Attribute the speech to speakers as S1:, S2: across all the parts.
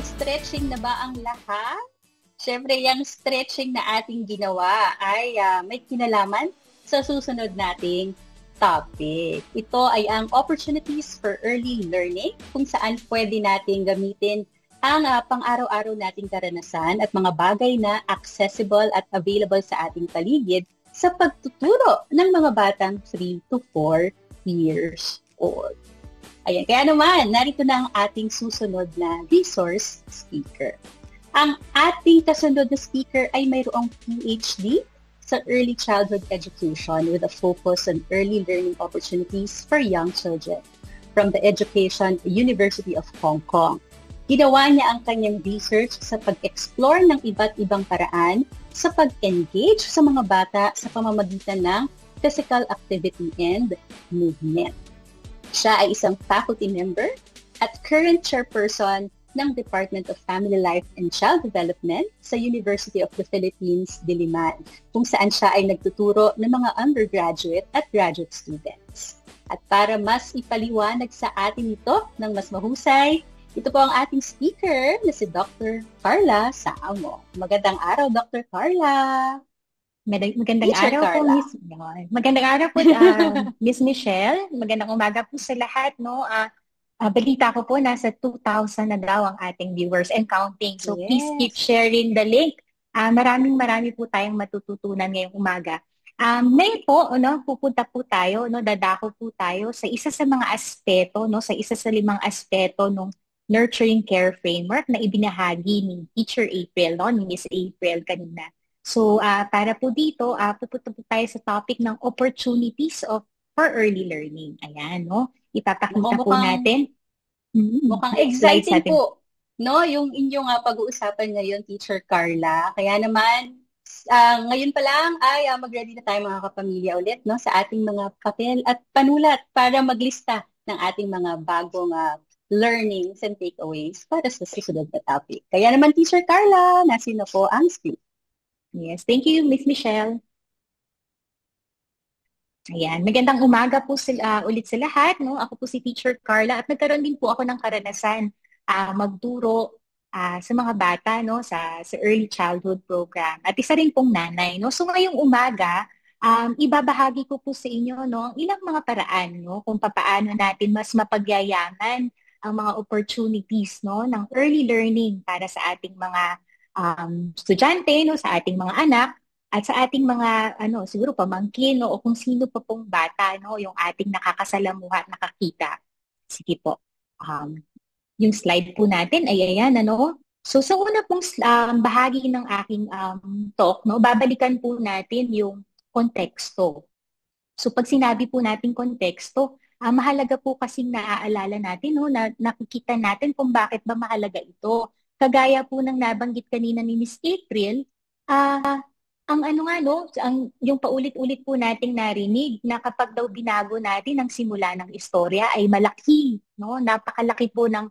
S1: Nakapag-stretching na ba ang lahat? Siyempre, yung stretching na ating ginawa ay may kinalaman sa susunod nating topic. Ito ay ang opportunities for early learning, kung saan pwede nating gamitin ang pang-araw-araw nating karanasan at mga bagay na accessible at available sa ating paligid sa pagtuturo ng mga batang 3 to 4 years old. Ayan, kaya naman, narito na ang ating susunod na resource speaker. Ang ating kasunod na speaker ay mayroong PhD sa Early Childhood Education with a focus on early learning opportunities for young children from the Education University of Hong Kong. Ginawa niya ang kanyang research sa pag-explore ng iba't ibang paraan sa pag-engage sa mga bata sa pamamagitan ng physical activity and movement. Siya ay isang faculty member at current chairperson ng Department of Family Life and Child Development sa University of the Philippines, Diliman, kung saan siya ay nagtuturo ng mga undergraduate at graduate students. At para mas ipaliwanag sa atin ito ng mas mahusay, ito po ang ating speaker na si Dr. Carla Saamo. Magandang araw, Dr. Carla!
S2: Magandang araw po, Miss. Magandang araw po, Miss Michelle. Magandang umaga po sa lahat, no? Balita ko po, nasa 2,000 na daw ang ating viewers and counting. So, Please keep sharing the link. Marami po tayong matututunan ngayong umaga. Ngayon po, pupunta po tayo, dadako po tayo sa isa sa mga aspeto, sa isa sa 5 aspeto ng Nurturing Care Framework na ibinahagi ni Teacher April, ni Miss April kanina. So, para po dito, pupunta po tayo sa topic ng opportunities for early learning. Ayan, ipapakita po natin.
S1: Mukhang exciting po, yung inyong pag-uusapan ngayon, Teacher Carla. Kaya naman, ngayon pa lang ay mag-ready na tayo mga kapamilya ulit, sa ating mga papel at panulat para maglista ng ating mga bagong learnings and takeaways para sa susunod na topic. Kaya naman, Teacher Carla, nasino po ang script?
S2: Yes, thank you, Miss Michelle. Ayan, magandang umaga po ulit sa lahat. Ako po si Teacher Carla at nagkaroon din po ako ng karanasan magturo sa mga bata sa early childhood program. At isa rin pong nanay. So ngayong umaga, ibabahagi ko po sa inyo ang ilang mga paraan kung papaano natin mas mapagyayaman ang mga opportunities ng early learning para sa ating mga estudyante, sa ating mga anak, at sa ating mga, siguro pamangkin, o kung sino pa pong bata, yung ating nakakasalamuha at nakakita. Sige po. Yung slide po natin ay ayan, So, sa una pong bahagi ng aking talk, babalikan po natin yung konteksto. So, pag sinabi po natin konteksto, mahalaga po kasing naaalala natin, na nakikita natin kung bakit ba mahalaga ito. Kagaya po ng nabanggit kanina ni Miss April, yung paulit-ulit po nating narinig na kapag daw binago natin ang simula ng istorya ay malaki, napakalaki po ng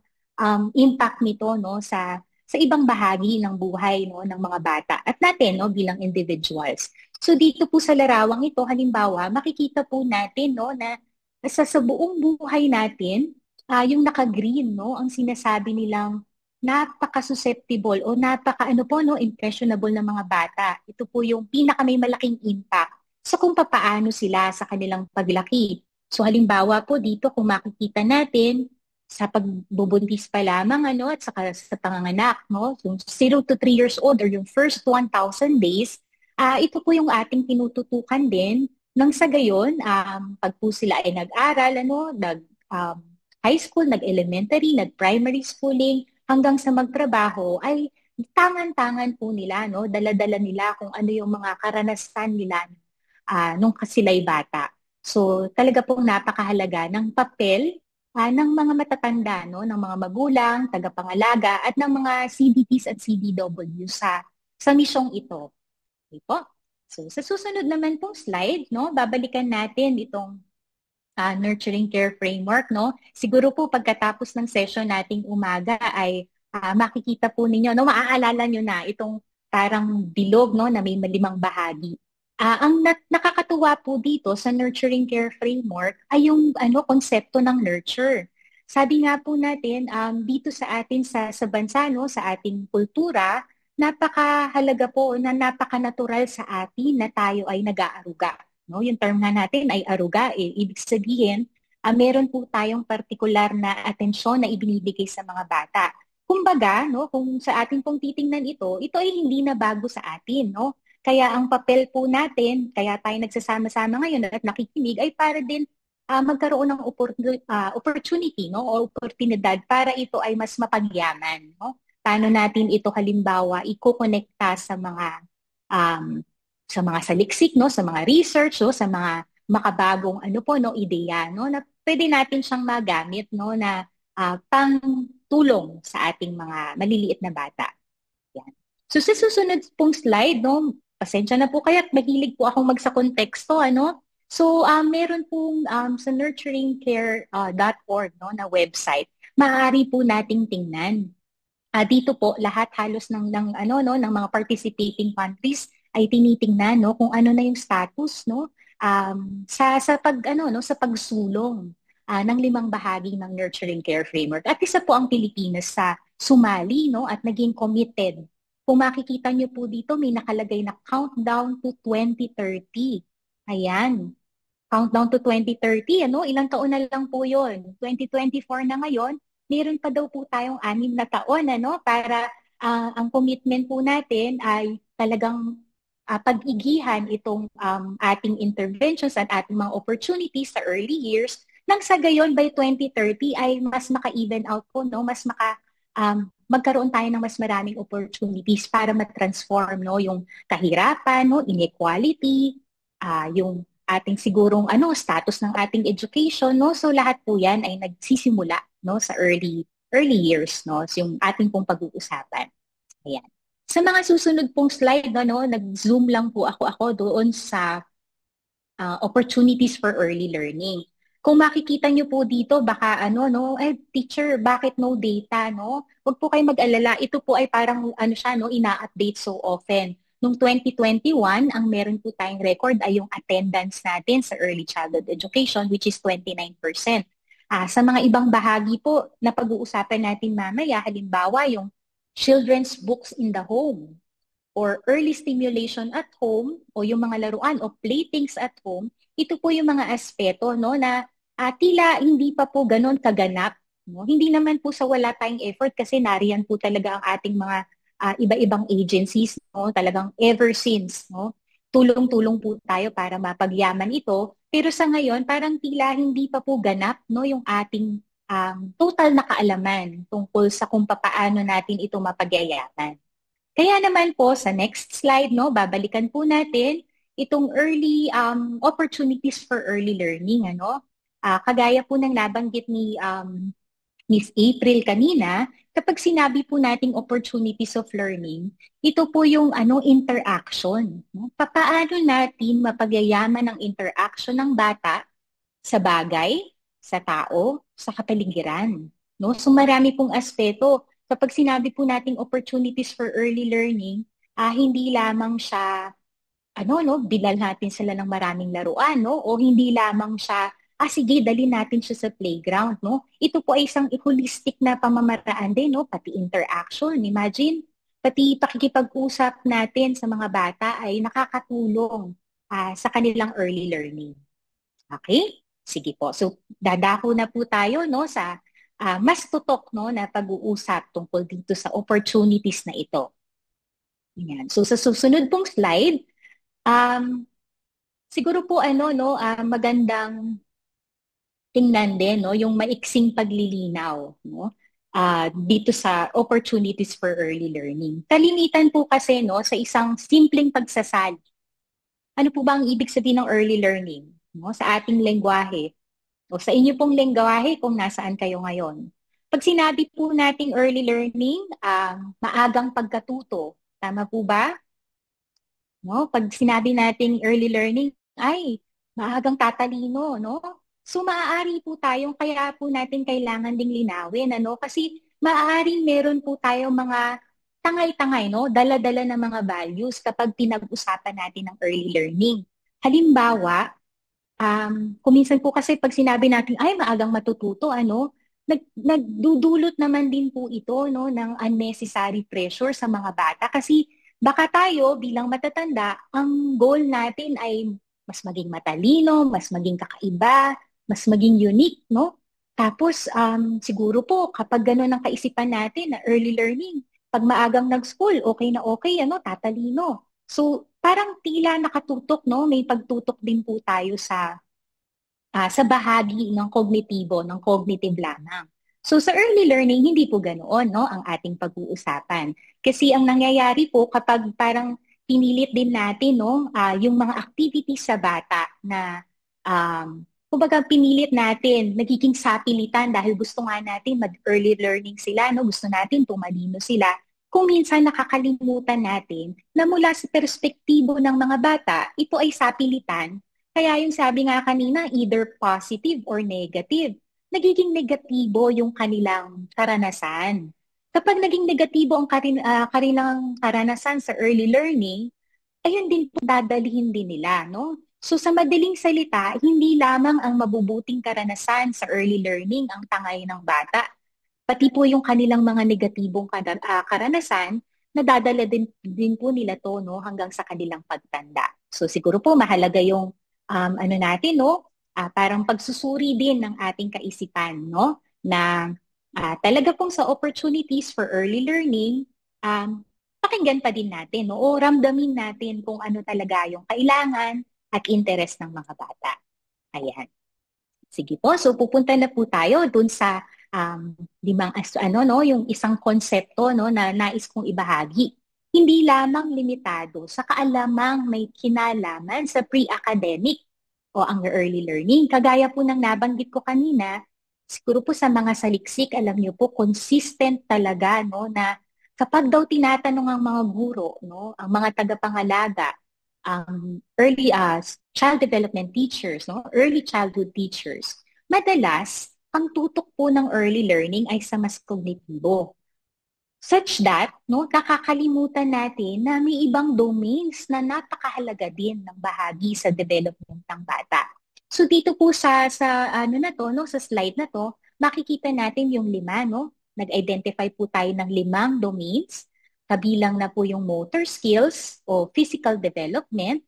S2: impact nito sa ibang bahagi ng buhay ng mga bata at natin bilang individuals. So dito po sa larawang ito, halimbawa, makikita po natin na sa buong buhay natin, yung naka-green, ang sinasabi nilang napaka-susceptible o impressionable ng mga bata. Ito po yung may malaking impact sa kung paano sila sa kanilang paglaki. So halimbawa po dito kung makikita natin sa pagbubuntis pa lamang at saka sa panganganak, yung 0 to 3 years old or yung first 1,000 days, ito po yung ating tinututukan din nang sa gayon, pag po sila ay nag-aral, high school, nag-elementary, nag-primary schooling, hanggang sa magtrabaho ay tangan-tangan po nila, dala-dala nila kung ano yung mga karanasan nila nung sila'y bata. So talaga pong napakahalaga ng papel ng mga matatanda, ng mga magulang, tagapangalaga at ng mga CDTs at CDW sa misyong ito. Okay po? So sa susunod naman pong slide, babalikan natin itong Nurturing Care Framework, Siguro po pagkatapos ng session nating umaga ay makikita po ninyo, maaalala nyo na itong parang bilog, na may 5 bahagi. Ang nakakatuwa po dito sa Nurturing Care Framework ay yung konsepto ng nurture. sabi nga po natin, dito sa atin sa bansa, no, sa ating kultura, napakahalaga po na napaka-natural sa atin na tayo ay nag-aaruga. No? Yung term nga natin ay aruga. Ibig sabihin, meron po tayong partikular na atensyon na ibinibigay sa mga bata. Kumbaga, no, kung sa atin pong titingnan ito ay hindi na bago sa atin. No? Kaya ang papel po natin, kaya tayo nagsasama-sama ngayon at nakikinig, ay para din magkaroon ng opportunity, no, o oportunidad para ito ay mas mapagyaman. No? Paano natin ito halimbawa iko-connecta um, sa mga saliksik, no, sa mga research, no, sa mga makabagong ano po, no, ideya, no, na pwede natin siyang magamit, no, na pang tulong sa ating mga maliliit na bata. Yan. So sa susunod pong slide, no, pasensya na po kayo at mahilig po akong magsa konteksto, ano. So meron pong sa nurturingcare.org, no, na website, maaari po nating tingnan. Dito po lahat halos ng ano no ng mga participating countries ay tinitingnan no kung ano na yung status no sa pag ano no sa pagsulong ng 5 bahagi ng Nurturing Care Framework. At isa po ang Pilipinas sa sumali no at naging committed. Kung makikita niyo po dito may nakalagay na countdown to 2030. Ayan. Countdown to 2030, ano? Ilang taon na lang po yun. 2024 na ngayon, meron pa daw po tayong 6 na taon, ano? Para ang commitment po natin ay talagang pag-igihan itong ating interventions at ating mga opportunities sa early years nang sa gayon by 2030 ay mas maka-even out po, no? Mas magkaroon tayo ng mas maraming opportunities para ma-transform no? Yung kahirapan, no? Inequality, yung ating sigurong status ng ating education, no? So lahat po 'yan ay nagsisimula, no, sa early years, no? So, yung ating pong pag-uusapan. Ayan. Sa mga susunod pong slide, no, nag-zoom lang po ako doon sa opportunities for early learning. Kung makikita niyo po dito, baka teacher, bakit no data, no? Huwag po kayo mag-alala. Ito po ay parang siya, no, ina-update so often. Noong 2021, ang meron po tayong record ay yung attendance natin sa early childhood education, which is 29%. Sa mga ibang bahagi po na pag-uusapan natin mamaya, halimbawa yung children's books in the home or early stimulation at home o yung mga laruan o playthings at home, ito po yung mga aspeto no, na tila hindi pa po ganon kaganap. No? Hindi naman po sa wala tayong effort kasi nariyan po talaga ang ating mga iba-ibang agencies, no? Talagang ever since, no? Tulong-tulong po tayo para mapagyaman ito. Pero sa ngayon, parang tila hindi pa po ganap, no? Yung ating total na kaalaman tungkol sa kung paano natin ito mapagyayaman. Kaya naman po, sa next slide, no? Babalikan po natin itong early opportunities for early learning, ano? Kagaya po ng nabanggit ni Miss April kanina, kapag sinabi po nating opportunities of learning, ito po yung interaction. No? Papaano natin mapagyayaman ang interaction ng bata sa bagay, sa tao, sa kapaligiran. No? So marami pong aspeto. Kapag sinabi po nating opportunities for early learning, hindi lamang siya bilal natin sila ng maraming laruan, no? O hindi lamang siya sige, dali natin siya sa playground, no? Ito po ay isang holistic na pamamaraan din, no? Pati interaction, imagine, pati pakikipag-usap natin sa mga bata ay nakakatulong sa kanilang early learning. Okay? Sige po. So, dadako na po tayo, no, sa mas tutok, no, na pag-uusap tungkol dito sa opportunities na ito. Yan. So, sa susunod pong slide, siguro po magandang tingnan din no yung maiksing paglilinaw no dito sa opportunities for early learning. Kalimitan po kasi no sa isang simpleng pagsasali. Ano po ba ang ibig sabihin ng early learning no sa ating lengguwahe o sa inyo pong lengguwahe kung nasaan kayo ngayon? Pag sinabi po nating early learning, maagang pagkatuto. Tama po ba? No, pag sinabi nating early learning, ay maagang tatalino, no? So maaari po tayong, kaya po natin kailangan ding linawin, kasi maaaring meron po tayong mga tangay-tangay, no? Dala-dala ng mga values kapag pinag-usapan natin ng early learning. Halimbawa, kuminsan po kasi pag sinabi natin, ay maagang matututo, nagdudulot naman din po ito, no, ng unnecessary pressure sa mga bata kasi baka tayo bilang matatanda, ang goal natin ay mas maging matalino, mas maging kakaiba, mas maging unique, no? Tapos siguro po kapag gano'n ang kaisipan natin na early learning, pag maagang nag-school, okay, ano, tatalino. So parang tila nakatutok, no? May pagtutok din po tayo sa bahagi ng kognitibo, ng cognitive lamang. So sa early learning, hindi po ganoon, no, ang ating pag-uusapan. Kasi ang nangyayari po kapag parang pinilit din natin, no, yung mga activities sa bata na kumbaga pinilit natin, nagiging sapilitan dahil gusto nga natin mag-early learning sila, no, gusto natin tumalino sila. Kung minsan nakakalimutan natin na mula sa perspektibo ng mga bata, ito ay sapilitan. Kaya yung sabi nga kanina, either positive or negative. Nagiging negatibo yung kanilang karanasan. Kapag naging negatibo ang kanilang karanasan sa early learning, ayun din po dadalhin din nila, no? So sa madaling salita, hindi lamang ang mabubuting karanasan sa early learning ang tangay ng bata. Pati po yung kanilang mga negatibong karanasan, nadadala din po nila to, no, hanggang sa kanilang pagtanda. So siguro po mahalaga yung ano natin, no? Parang pagsusuri din ng ating kaisipan, no? Na talaga pong sa opportunities for early learning, pakinggan pa din natin, no? O ramdamin natin kung ano talaga yung kailangan at interest ng mga bata. Ayan. Sige po, so pupunta na po tayo dun sa yung isang konsepto, no, na nais kong ibahagi. Hindi lamang limitado sa kaalamang may kinalaman sa pre-academic o ang early learning. Kagaya po ng nabanggit ko kanina, siguro po sa mga saliksik, alam niyo po, consistent talaga, no, na kapag daw tinatanong ang mga guro, no, ang mga tagapangalaga, early child development teachers, no, early childhood teachers, madalas, ang tutok po ng early learning ay sa mas kognitibo. Such that, no, nakakalimutan natin na may ibang domains na napakahalaga din ng bahagi sa development ng bata. So dito po sa ano na to, no, sa slide na to, makikita natin yung 5, no. Nag-identify po tayo ng 5 domains. Kabilang na po yung motor skills o physical development.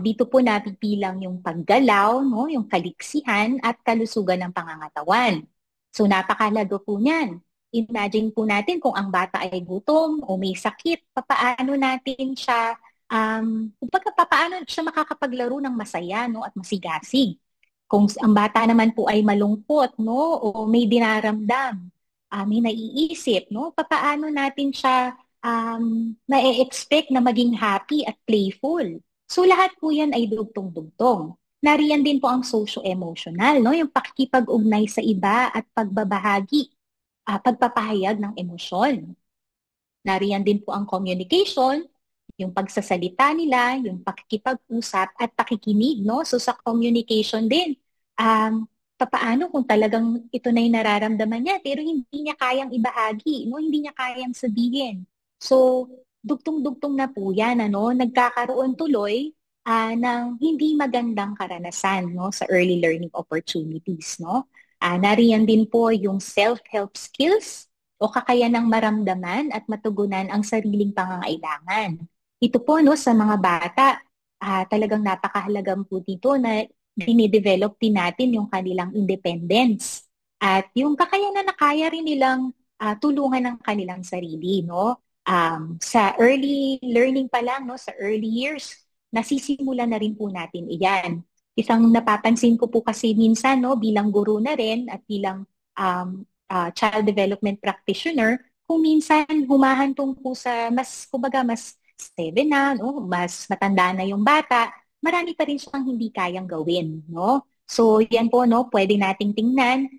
S2: Dito po napipilang yung paggalaw, no, yung kaliksihan at kalusugan ng pangangatawan. So napakalago po niyan. Imagine po natin kung ang bata ay gutom o may sakit, paano natin siya, paano siya makakapaglaro ng masaya, no, at masigasig. Kung ang bata naman po ay malungkot, no, o may dinaramdam, may naiisip, no, paano natin siya na-expect na maging happy at playful. So lahat po yan ay dugtong-dugtong. Nariyan din po ang socio-emotional, no? Yung pakikipag-ugnay sa iba at pagbabahagi, pagpapahayag ng emosyon. Nariyan din po ang communication, yung pagsasalita nila, yung pakikipag-usap at pakikinig, no? So sa communication din, paano kung talagang ito na yung nararamdaman niya pero hindi niya kayang ibahagi, no? Hindi niya kayang sabihin. So, dugtong-dugtong na po yan, ano? Nagkakaroon tuloy ng hindi magandang karanasan, no, sa early learning opportunities, no? Nariyan din po yung self-help skills o kakayanang maramdaman at matugunan ang sariling pangangailangan. Ito po, no, sa mga bata, talagang napakahalagang po dito na dinidevelop din natin yung kanilang independence at yung kakayanan na kaya rin nilang tulungan ng kanilang sarili, no? Sa early learning pa lang, no, sa early years, nasisimulan na rin po natin iyan. Isang napapansin ko po kasi minsan, no, bilang guro na rin at bilang child development practitioner, kung minsan humahantong po sa kumbaga mas 7 na, no, mas matanda na yung bata, marami pa rin siyang hindi kayang gawin, no? So yan po, no, pwede nating tingnan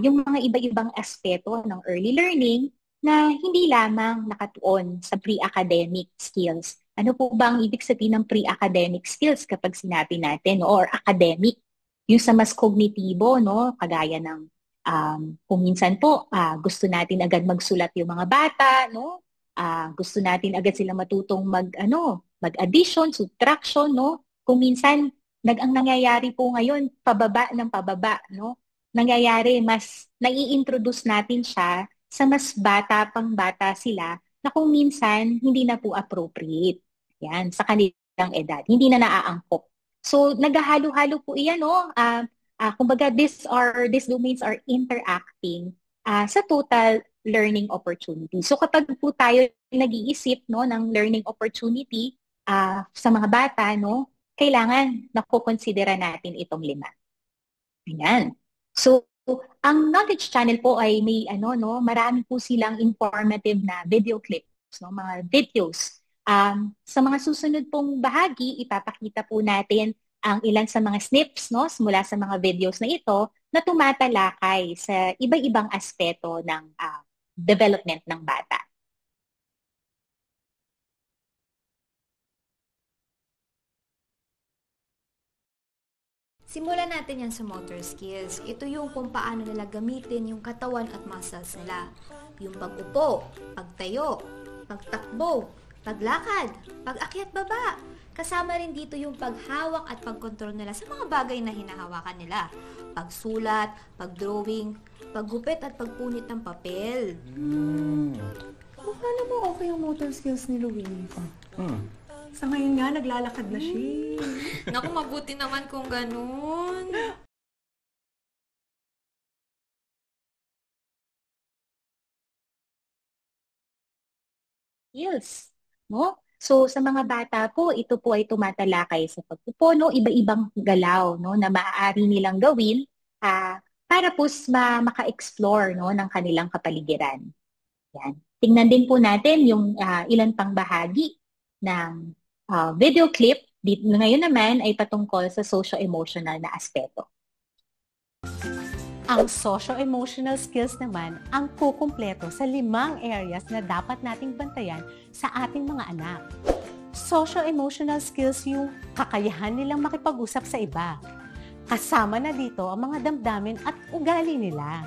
S2: yung mga iba-ibang aspeto ng early learning na hindi lamang nakatuon sa pre-academic skills. Ano po ba ang ibig sabihin ng pre-academic skills kapag sinabi natin, no, or academic? Yung sa mas kognitibo, no, kagaya ng kung minsan po gusto natin agad magsulat yung mga bata, no? Gusto natin agad sila matutong mag-addition, subtraction, no? Kung minsan ang nangyayari po ngayon pababa ng pababa, no? nangyayari, mas nai-introduce natin siya sa mas bata pang bata sila na kung minsan hindi na po appropriate. Yan, sa kanilang edad. Hindi na naaangkop. So, naghahalo-halo po iyan, no? Kumbaga, these domains are interacting sa total learning opportunity. So, kapag po tayo nag-iisip, no, ng learning opportunity sa mga bata, no, kailangan nakukonsidera natin itong 5. Ayan. So, ang Knowledge Channel po ay may marami po silang informative na video clips, no, mga videos. Sa mga susunod pong bahagi, ipapakita po natin ang ilan sa mga snips, no, mula sa mga videos na ito na tumatalakay sa iba-ibang aspeto ng development ng bata.
S3: Simulan natin yan sa motor skills. Ito yung kung paano nila gamitin yung katawan at muscles nila. Yung pag-upo, pagtayo, pagtakbo, paglakad, pag-akyat baba. Kasama rin dito yung paghawak at pagkontrol nila sa mga bagay na hinahawakan nila. Pagsulat, pagdrawing, paggupit at pagpunit ng papel.
S4: Akala mo okay yung motor skills ni Louie. Sa ngayon nga, naglalakad na siya.
S3: Naku, mabuti naman kung ganun.
S2: Skills, no? So, sa mga bata po, ito po ay tumatalakay sa pagpupo, no? Iba-ibang galaw, no, na maaari nilang gawin para po maka-explore, no, ng kanilang kapaligiran. Yan. Tingnan din po natin yung ilan pang bahagi ng video clip. Ngayon naman ay patungkol sa socio-emotional na aspeto.
S5: Ang socio-emotional skills naman ang kukumpleto sa 5 areas na dapat nating bantayan sa ating mga anak. Socio-emotional skills yung kakayahan nilang makipag-usap sa iba. Kasama na dito ang mga damdamin at ugali nila.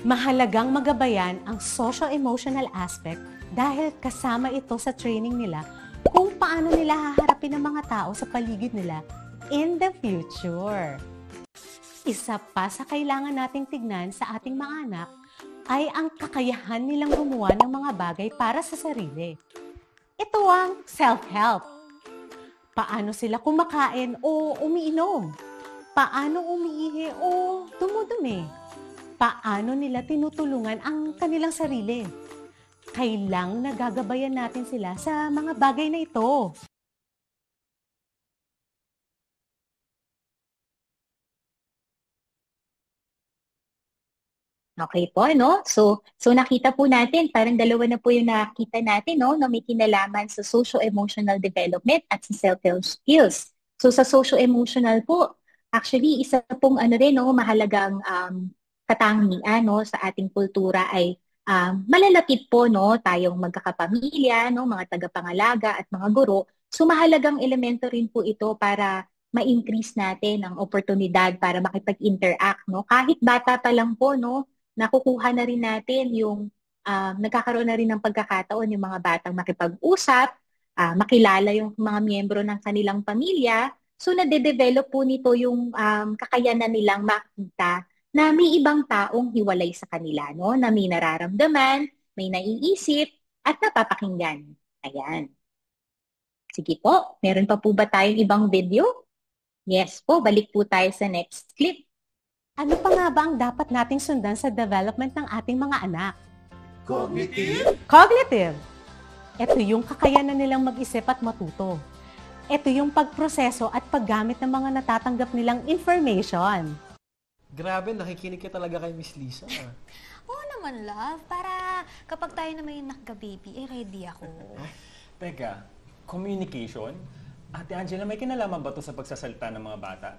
S5: Mahalagang magabayan ang socio-emotional aspect dahil kasama ito sa training nila kung paano nila haharapin ang mga tao sa paligid nila in the future. Isa pa sa kailangan nating tignan sa ating mga anak ay ang kakayahan nilang gumawa ng mga bagay para sa sarili. Ito ang self-help. Paano sila kumakain o umiinom? Paano umiihi o dumudumi? Paano nila tinutulungan ang kanilang sarili? Kailang nagagabayan natin sila sa mga bagay na ito.
S2: Okay po, no? So nakita po natin, parang dalawa na po yung nakita natin, no, na may kinalaman sa socio-emotional development at sa self-help skills. So sa socio-emotional po, actually, isa pong mahalagang katangian, no, sa ating kultura ay malalapit po, no, tayong magkakapamilya, no, mga tagapangalaga at mga guro. So mahalagang elemento rin po ito para ma-increase natin ang oportunidad para makipag-interact, no. Kahit bata pa lang po, no, nakukuha na rin natin yung nagkakaroon na rin ng pagkakataon yung mga batang makipag-usap, makilala yung mga miyembro ng kanilang pamilya. So nade-develop po nito yung kakayanan nilang makita na may ibang taong hiwalay sa kanila, no? Na may nararamdaman, may naiisip, at napapakinggan. Ayan. Sige po, meron pa po ba tayong ibang video? Yes po, balik po tayo sa next clip.
S5: Ano pa nga ba ang dapat nating sundan sa development ng ating mga anak?
S6: Cognitive?
S5: Cognitive! Ito yung kakayanan nilang mag-isip at matuto. Ito yung pagproseso at paggamit ng mga natatanggap nilang information.
S6: Grabe, nakikinig ka talaga kay Miss Lisa.
S3: Oo naman, love. Para kapag tayo na may nakaka-baby, ready ako.
S7: Teka, communication? Ate Angela, may kinalaman ba ito sa pagsasalita ng mga bata?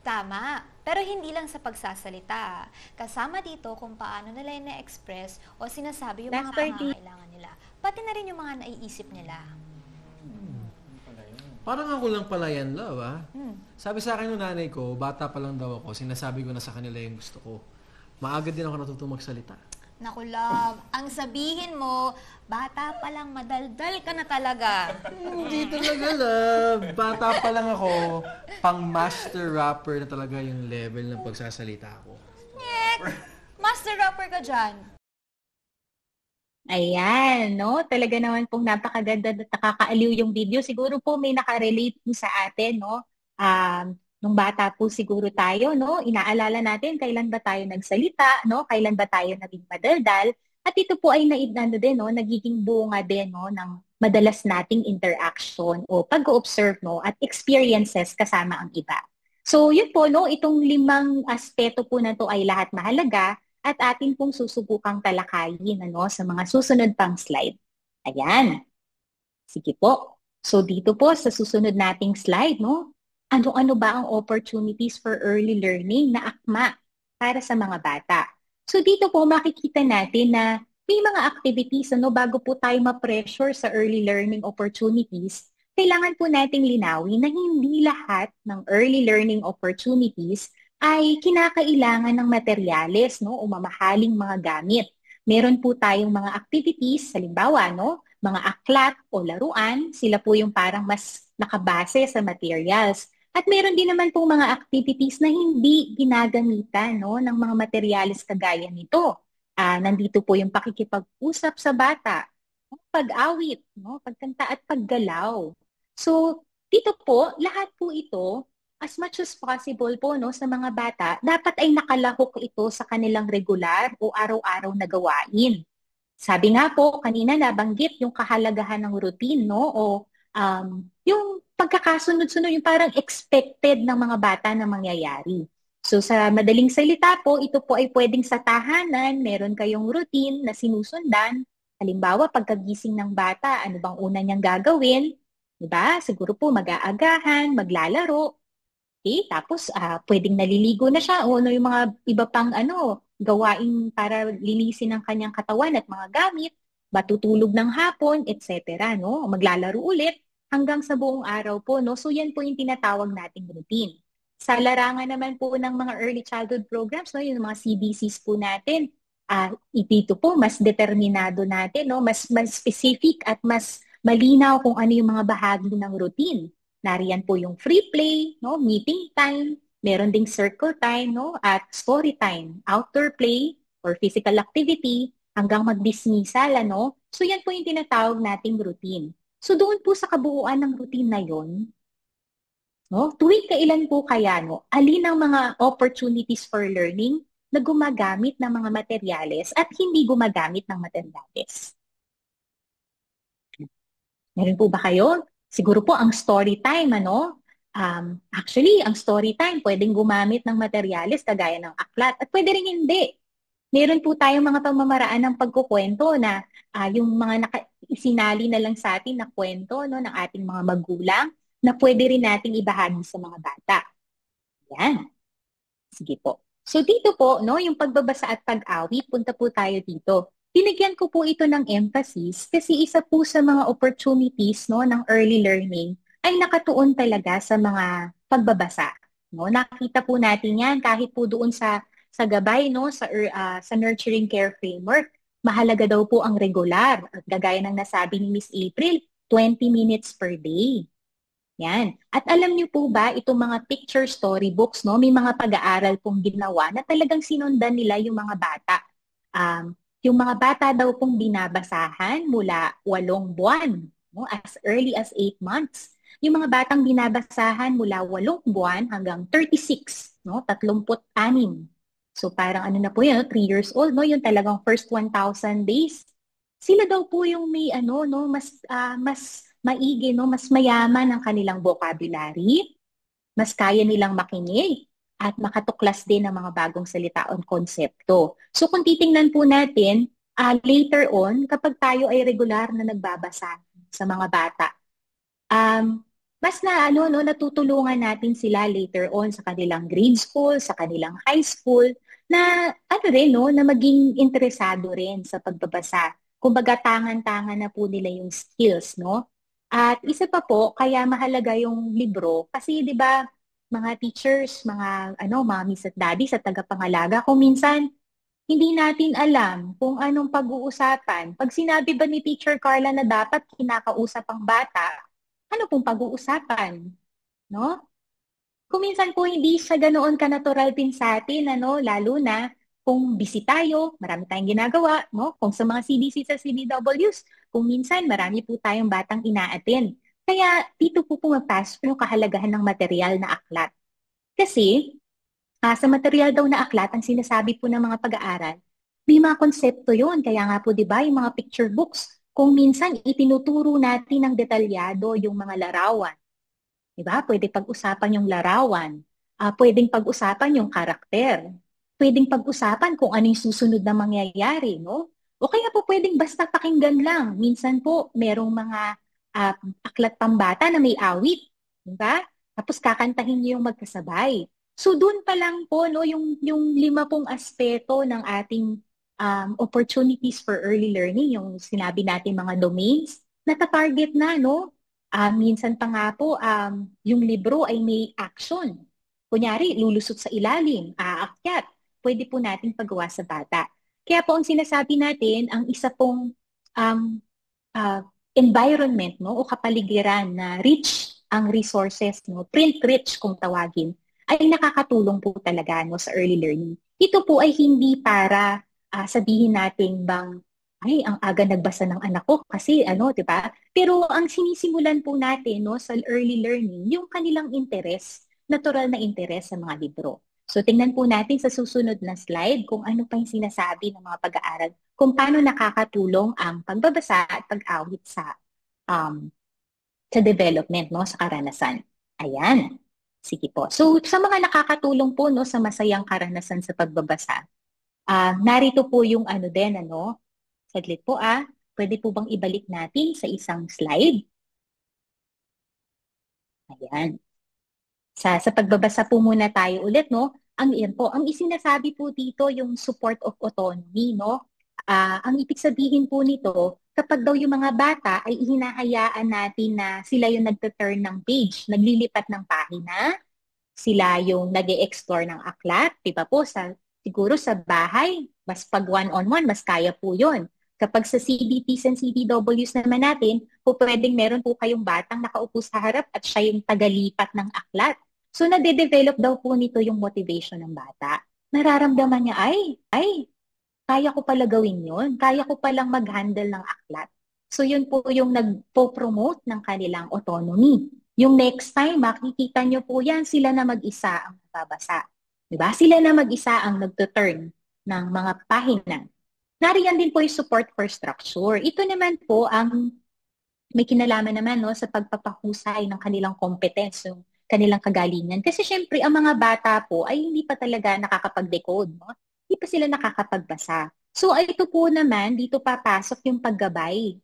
S3: Tama. Pero hindi lang sa pagsasalita. Kasama dito kung paano nila na-express o sinasabi yung mga pangangailangan nila. Pati na rin yung mga naiisip nila.
S8: Parang ako lang pala yan, love, Sabi sa akin ng nanay ko, bata pa lang daw ako, sinasabi ko na sa kanila yung gusto ko. Maaga din ako natutong magsalita.
S3: Naku, love, ang sabihin mo, bata pa lang, madaldal ka na talaga.
S8: Hindi talaga, love. Bata pa lang ako, pang master rapper na talaga yung level ng pagsasalita ko.
S3: Master rapper ka dyan.
S2: Ayan, no? Talaga naman pong napakaganda at nakakaaliw yung video. Siguro po may nakarelate po sa atin, no? Nung bata po siguro tayo, no? Inaalala natin kailan ba tayo nagsalita, no? Kailan ba tayo naging madaldal? At ito po ay ano din, no? Nagiging bunga din, no? Ng madalas nating interaction o pag-observe, no? At experiences kasama ang iba. So, yun po, no? Itong 5 aspeto po na to ay lahat mahalaga at atin pong susubukang talakayin sa mga susunod pang slide. Ayan. Sige po. So dito po sa susunod nating slide, no? Ano-ano ba ang opportunities for early learning na akma para sa mga bata? So dito po makikita natin na may mga activities bago po tayo ma-pressure sa early learning opportunities. Kailangan po nating linawin na hindi lahat ng early learning opportunities ay kinakailangan ng materyales, o mamahaling mga gamit. Meron po tayong mga activities, halimbawa, mga aklat o laruan, sila po yung parang mas nakabase sa materials. At meron din naman po mga activities na hindi ginagamitan ng mga materyales kagaya nito. Nandito po yung pakikipag-usap sa bata, pag-awit, pagkanta at paggalaw. So, dito po, lahat po ito, as much as possible po sa mga bata, dapat ay nakalahok ito sa kanilang regular o araw-araw na gawain. Sabi nga po, kanina nabanggit yung kahalagahan ng routine, o yung pagkakasunod-sunod, yung parang expected ng mga bata na mangyayari. So sa madaling salita po, ito po ay pwedeng sa tahanan, meron kayong routine na sinusundan. Halimbawa, pagkagising ng bata, ano bang una niyang gagawin? Diba? Siguro po mag-aagahan, maglalaro. Okay, tapos pwedeng naliligo na siya o yung mga iba pang gawain para linisin ang kanyang katawan at mga gamit, matutulog ng hapon, etc. Maglalaro ulit hanggang sa buong araw po. So yan po yung tinatawag nating routine. Sa larangan naman po ng mga early childhood programs, yung mga CBCs po natin, dito po mas determinado natin, mas specific at mas malinaw kung ano yung mga bahagi ng routine. Nariyan po yung free play, meeting time, meron ding circle time, at story time, outdoor play or physical activity, hanggang mag-dismissal, So yan po yung tinatawag nating routine. So doon po sa kabuuan ng routine na yon, tuwing kailan po kaya, alin ang mga opportunities for learning na gumagamit ng mga materyales at hindi gumagamit ng materyales? Meron po ba kayo? Siguro po ang story time, actually, ang story time, pwedeng gumamit ng materyales kagaya ng aklat at pwede rin hindi. Meron po tayong mga pamamaraan ng pagkukwento na yung mga isinali na lang sa atin na kwento ng ating mga magulang na pwede rin nating ibahagi sa mga bata. Yan. Sige po. So dito po, yung pagbabasa at pag-awit, punta po tayo dito. Binigyan ko po ito ng emphasis kasi isa po sa mga opportunities ng early learning ay nakatuon talaga sa mga pagbabasa. Nakita po natin yan kahit po doon sa gabay sa nurturing care framework. Mahalaga daw po ang regular. At gagaya ng nasabi ni Miss April, 20 minutes per day. Yan. At alam niyo po ba, itong mga picture storybooks, may mga pag-aaral pong ginawa na talagang sinundan nila yung mga bata. Yung mga bata daw pong binabasahan mula 8 buwan, as early as 8 months. Yung mga batang binabasahan mula 8 buwan hanggang 36, 36. So parang na po yun, 3 years old, yung talagang first 1,000 days. Sila daw po yung may mas maigi, mas mayaman ang kanilang vocabulary, mas kaya nilang makinig, at makatuklas din ng mga bagong salita o konsepto. So kung titingnan po natin, later on, kapag tayo ay regular na nagbabasa sa mga bata, mas natutulungan natin sila later on sa kanilang grade school, sa kanilang high school, na na maging interesado rin sa pagbabasa. Kumbaga tangan-tangan na po nila yung skills, At isa pa po, kaya mahalaga yung libro kasi 'di ba, mga teachers, mga mommies at daddies sa tagapangalaga, kung minsan hindi natin alam kung anong pag-uusapan. Pag sinabi ba ni Teacher Carla na dapat kinakausap ang bata, ano pong pag-uusapan? Kung minsan po hindi siya ganoon ka-natural din sa atin, lalo na Kung busy tayo, marami tayong ginagawa, no? Kung sa mga CDC sa CDWs, kung minsan marami po tayong batang ina-attend. Kaya dito po pumapasok yung kahalagahan ng material na aklat. Kasi sa material daw na aklat, ang sinasabi po ng mga pag-aaral, may mga konsepto yun. Kaya nga po, di ba, yung mga picture books, kung minsan itinuturo natin ng detalyado yung mga larawan. Di ba? Pwede pag-usapan yung larawan. Pwedeng pag-usapan yung karakter. Pwedeng pag-usapan kung ano yung susunod na mangyayari, no? O kaya po pwedeng basta pakinggan lang. Minsan po, merong mga aklat pambata na may awit. Di ba? Tapos kakantahin niyo yung magkasabay. So doon pa lang po, no, yung 5 aspeto ng ating opportunities for early learning, yung sinabi natin mga domains, nata-target na, no? Minsan pa nga po, yung libro ay may action. Kunyari, lulusot sa ilalim, aakyat. Pwede po natin pagawa sa bata. Kaya po ang sinasabi natin, ang isa pong environment, no, o kapaligiran na rich ang resources, no, print rich kung tawagin, ay nakakatulong po talaga, no, sa early learning. Ito po ay hindi para sabihin natin bang, ay, ang aga nagbasa ng anak ko kasi ano, 'di ba? Pero ang sinisimulan po natin, no, sa early learning, yung kanilang interes, natural na interes sa mga libro. So tingnan po natin sa susunod na slide kung ano pa yung sinasabi ng mga pag-aaral, kung paano nakakatulong ang pagbabasa at pag-awit sa development, no, sa karanasan. Ayan. Sige po. So sa mga nakakatulong po, no, sa masayang karanasan sa pagbabasa, narito po yung ano din, ano, saglit po pwede po bang ibalik natin sa isang slide? Ayan. Sa pagbabasa po muna tayo ulit, no? Ang isinasabi po dito yung support of autonomy, no? Ang ibig sabihin po nito, kapag daw yung mga bata ay hinahayaan natin na sila yung nagte-turn ng page, naglilipat ng pahina, sila yung nag-e-explore ng aklat, di ba po? Siguro sa bahay, mas pag one-on-one, mas kaya po yun. Kapag sa CBTs and CDWs naman natin, po pwedeng meron po kayong batang nakaupo sa harap at siya yung tagalipat ng aklat. So, nade-develop daw po nito yung motivation ng bata. Nararamdaman niya, ay, kaya ko pala gawin yun. Kaya ko palang mag-handle ng aklat. So, yun po yung nagpo-promote ng kanilang autonomy. Yung next time, makikita nyo po yan, sila na mag-isa ang nababasa. Diba? Sila na mag-isa ang nagtuturn ng mga pahina. Nariyan din po yung support for structure. Ito naman po ang may kinalaman naman, no, sa pagpapahusay ng kanilang competence, yung kanilang kagalingan. Kasi syempre, ang mga bata po ay hindi pa talaga nakakapag-decode. No? Hindi pa sila nakakapagbasa. So ito po naman, dito papasok yung paggabay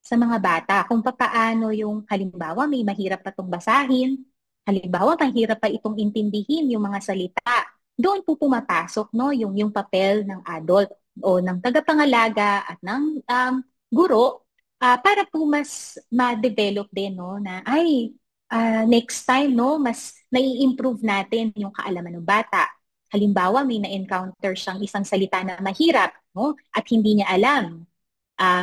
S2: sa mga bata. Kung paano yung, halimbawa, may mahirap pa itong basahin, halimbawa, mahirap pa itong intindihin yung mga salita. Doon po pumapasok, no, yung papel ng adult o ng tagapangalaga at ng guro para po mas ma-develop din, no, na next time, no, mas nai-improve natin yung kaalaman ng bata. Halimbawa, may na-encounter siyang isang salita na mahirap, no, at hindi niya alam.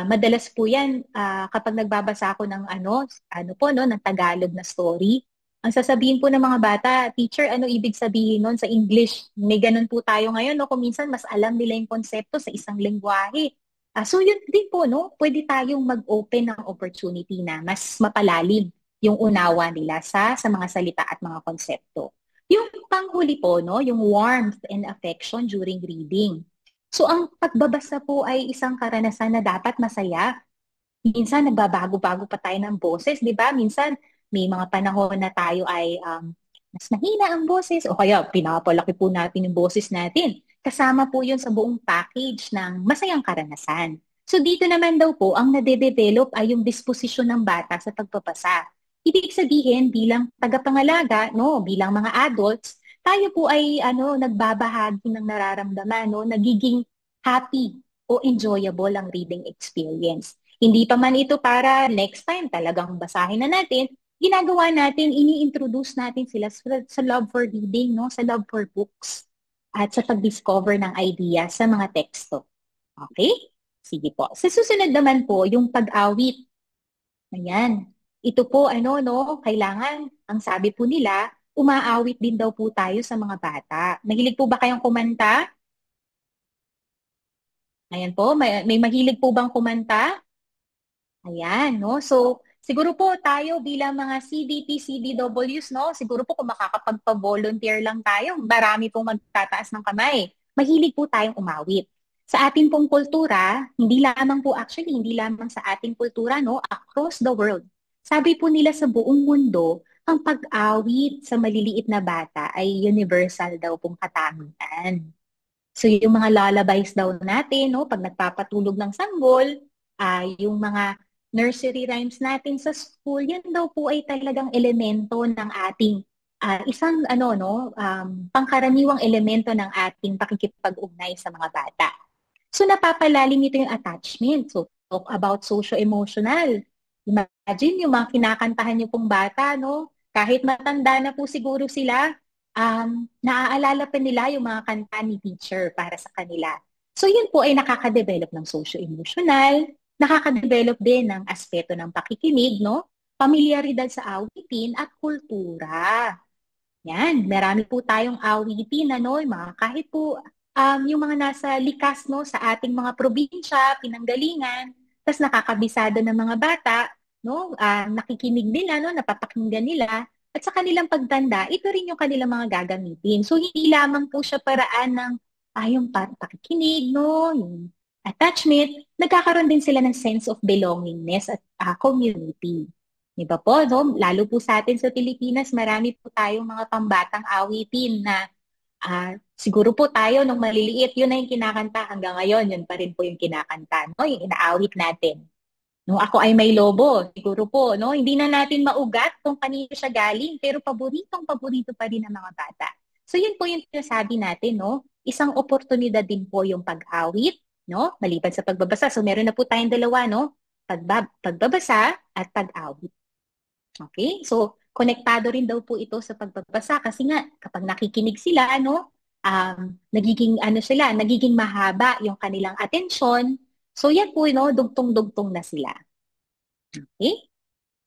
S2: Madalas po yan kapag nagbabasa ako ng ng Tagalog na story. Ang sasabihin po ng mga bata, teacher, ano ibig sabihin nun sa English? May ganun po tayo ngayon, no? Kung minsan mas alam nila yung konsepto sa isang lengguwahe. So yun din po, no? Pwede tayong mag-open ng opportunity na mas mapalalim yung unawa nila sa mga salita at mga konsepto. Yung panghuli po, no? Yung warmth and affection during reading. So ang pagbabasa po ay isang karanasan na dapat masaya. Minsan nagbabago-bago pa tayo ng boses, di ba? Minsan may mga panahon na tayo ay mas mahina ang boses o kaya pinapalaki po natin yung boses natin. Kasama po yun sa buong package ng masayang karanasan. So dito naman daw po, ang nade-develop ay yung disposisyon ng bata sa pagbabasa. Ibig sabihin, bilang tagapangalaga, no, bilang mga adults, tayo po ay nagbabahagi ng nararamdaman, no, nagiging happy o enjoyable ang reading experience. Hindi pa man ito para next time talagang basahin na natin, ginagawa natin, ini-introduce natin sila sa love for reading, no, sa love for books at sa pag-discover ng idea sa mga teksto. Okay? Sige po. Sa susunod naman po, yung pag-awit. Ayan. Ito po, kailangan, ang sabi po nila, umaawit din daw po tayo sa mga bata. Mahilig po ba kayong kumanta? Ayan po, may mahilig po bang kumanta? Ayan, no? So, siguro po tayo bilang mga CDP, CDWs, no? Siguro po kung makakapagpa-volunteer lang tayo, marami pong magtataas ng kamay. Mahilig po tayong umawit. Sa ating pong kultura, hindi lamang po actually, hindi lamang sa ating kultura, no? Across the world. Sabi po nila sa buong mundo, ang pag-awit sa maliliit na bata ay universal daw pong katangian. So yung mga lullabies daw natin, no, pag nagpapatulog ng sanggol, yung mga nursery rhymes natin sa school, yan daw po ay talagang elemento ng ating isang pangkaraniwang elemento ng ating pakikipag-ugnay sa mga bata. So napapalalim ito yung attachment. So talk about socio-emotional. Imagine yung mga kinakantahan niyo pong bata, no? Kahit matanda na po siguro sila, naaalala pa nila yung mga kanta ni teacher para sa kanila. So yun po ay nakaka-develop ng socio-emotional, nakaka-develop din ng aspeto ng pakikinig, no? Pamilyaridad sa awitin at kultura. Yan, marami po tayong awitin, ano, kahit po yung mga nasa likas, no, sa ating mga probinsya, pinanggalingan, tas nakakabisado ng mga bata, no, nakikinig nila, no, napapakinggan nila, at sa kanilang pagtanda, ito rin yung kanilang mga gagamitin. So, hindi lamang po siya paraan ng yung pakikinig, no, yung attachment, nagkakaroon din sila ng sense of belongingness at community. Diba po, no? Lalo po sa atin sa Pilipinas, marami po tayong mga pambatang awitin na siguro po tayo nung maliliit, yun na yung kinakanta hanggang ngayon, yun pa rin po yung kinakanta, no? Yung inaawit natin. No, ako ay may lobo, siguro po, no? Hindi na natin maugat kung kanino siya galing, pero paborito pa rin ng mga bata. So yun po yung sinasabi natin, no? Isang oportunidad din po yung pag-awit, no? Maliban sa pagbabasa. So meron na po tayong dalawa, no? Pagbabasa at pag-awit. Okay? So konektado rin daw po ito sa pagbabasa kasi nga kapag nakikinig sila, no? Nagiging mahaba yung kanilang atensyon. So yan po, no, dugtong-dugtong na sila. Okay?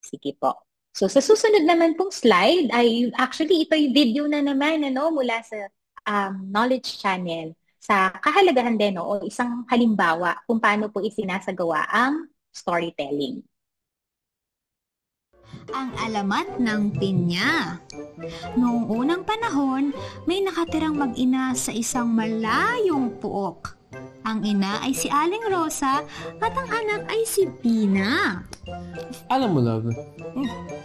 S2: Sige po. So sa susunod naman pong slide ay actually ito yung video na naman, ano, mula sa Knowledge Channel sa kahalagahan din, no, o isang halimbawa kung paano po isinasagawa ang storytelling.
S3: Ang alamat ng pinya. Noong unang panahon, may nakatirang mag-ina sa isang malayong puok. Ang ina ay si Aling Rosa at ang anak ay si Pina.
S8: Alam mo, love,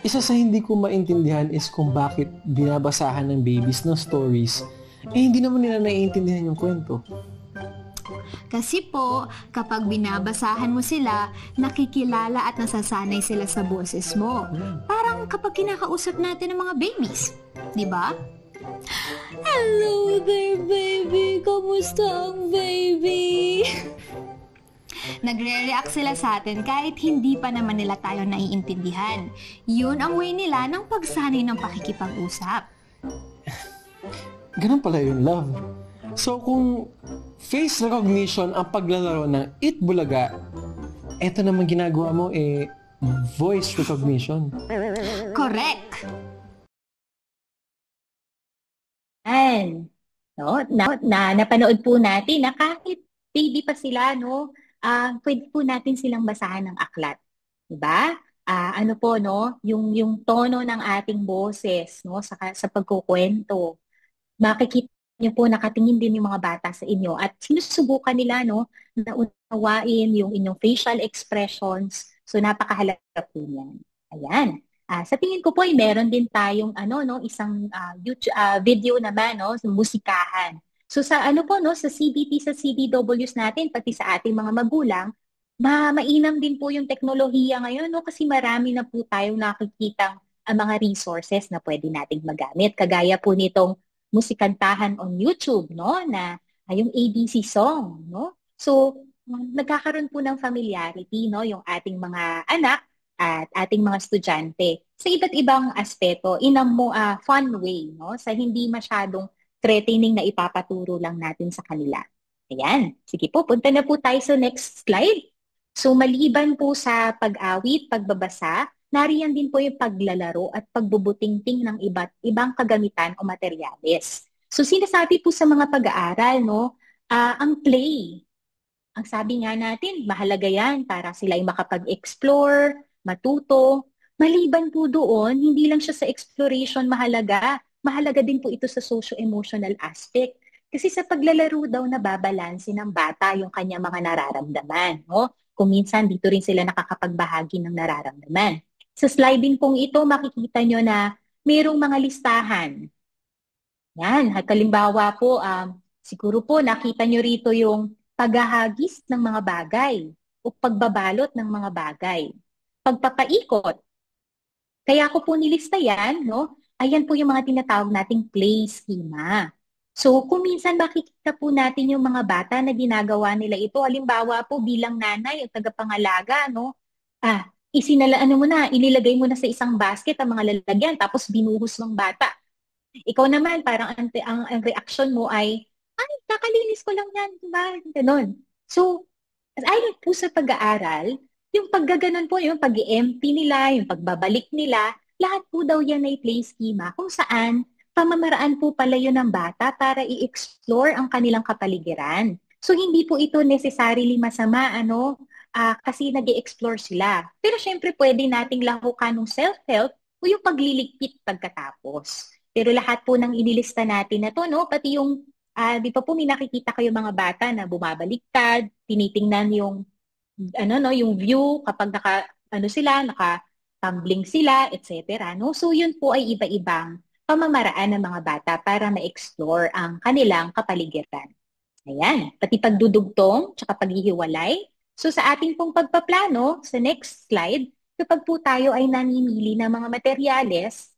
S8: isa sa hindi ko maintindihan is kung bakit binabasahan ng babies ng stories, hindi naman nila naiintindihan yung kwento.
S3: Kasi po, kapag binabasahan mo sila, nakikilala at nasasanay sila sa boses mo. Parang kapag kinakausap natin ng mga babies. Di ba? Hello there, baby! Kamusta ang baby? Nagre-react sila sa atin kahit hindi pa naman nila tayo naiintindihan. Yun ang way nila ng pagsanay ng pakikipag-usap.
S8: Ganun pala yun, love. So kung face recognition ang paglalaro ng Eat Bulaga, eto naman ginagawa mo voice recognition.
S3: Correct!
S2: And, no, napanood po natin na kahit baby pa sila, no, pwede po natin silang basahan ng aklat. Diba? Ano po, no, yung tono ng ating boses, no, sa pagkukwento. Makikita niyo po, nakatingin din yung mga bata sa inyo at sinusubukan nila, no, na unawain yung inyong facial expressions. So napakahalaga po niyan. Ayan. Sa tingin ko po ay meron din tayong isang YouTube, video naman, no, musikahan. So sa sa CBT, sa CDWs natin, pati sa ating mga magulang, mainam din po yung teknolohiya ngayon, no, kasi marami na po tayong nakikitang mga resources na pwede nating magamit. Kagaya po nitong musikantahan on YouTube, no, na yung ABC song, no. So nagkakaroon po ng familiarity, no, yung ating mga anak at ating mga estudyante sa iba't ibang aspeto in a fun way, no, sa hindi masyadong threatening na ipapaturo lang natin sa kanila. Ayan. Sige po, punta na po tayo sa next slide. So maliban po sa pag-awit, pagbabasa, nariyan din po yung paglalaro at pagbubutingting ng iba't ibang kagamitan o materyales. So sinasabi po sa mga pag-aaral, no, ang play Ang sabi nga natin, mahalaga yan para sila ay makapag-explore, matuto. Maliban po doon, hindi lang siya sa exploration mahalaga. Mahalaga din po ito sa socio-emotional aspect. Kasi sa paglalaro daw nababalanse ng bata yung kanyang mga nararamdaman. No? Kung minsan dito rin sila nakakapagbahagi ng nararamdaman. Sa sliding pong ito, makikita nyo na mayroong mga listahan. Yan, halimbawa po, siguro po nakita nyo rito yung paghahagis ng mga bagay o pagbabalot ng mga bagay. Pagpapaikot. Kaya ko po nilista yan, no? Ayan po yung mga tinatawag nating play schema. So, kung minsan makikita po natin yung mga bata na ginagawa nila ito, halimbawa po bilang nanay o tagapangalaga, no? Inilagay mo na sa isang basket ang mga lalagyan, tapos binuhos ng bata. Ikaw naman, parang ang reaction mo ay, kakalinis ko lang yan, diba? Ganon. So, ayon po sa pag-aaral, yung paggaganon po, yung pag-empty nila, yung pagbabalik nila, lahat po daw yan ay play schema kung saan pamamaraan po pala yun ng bata para i-explore ang kanilang kapaligiran. So, hindi po ito necessarily masama, kasi nag-i-explore sila. Pero syempre, pwede nating lahukan ng self-help o yung pagliligpit pagkatapos. Pero lahat po ng inilista natin na to, no? Pati yung di pa po may nakikita kayo mga bata na bumabaliktad, tinitingnan yung yung view kapag naka-tumbling sila, etc. No? So yun po ay iba-ibang pamamaraan ng mga bata para ma-explore ang kanilang kapaligiran. Ayan, pati pagdudugtong, tsaka paghihiwalay. So sa ating pong pagpaplano, sa next slide, kapag po tayo ay namimili ng mga materyales,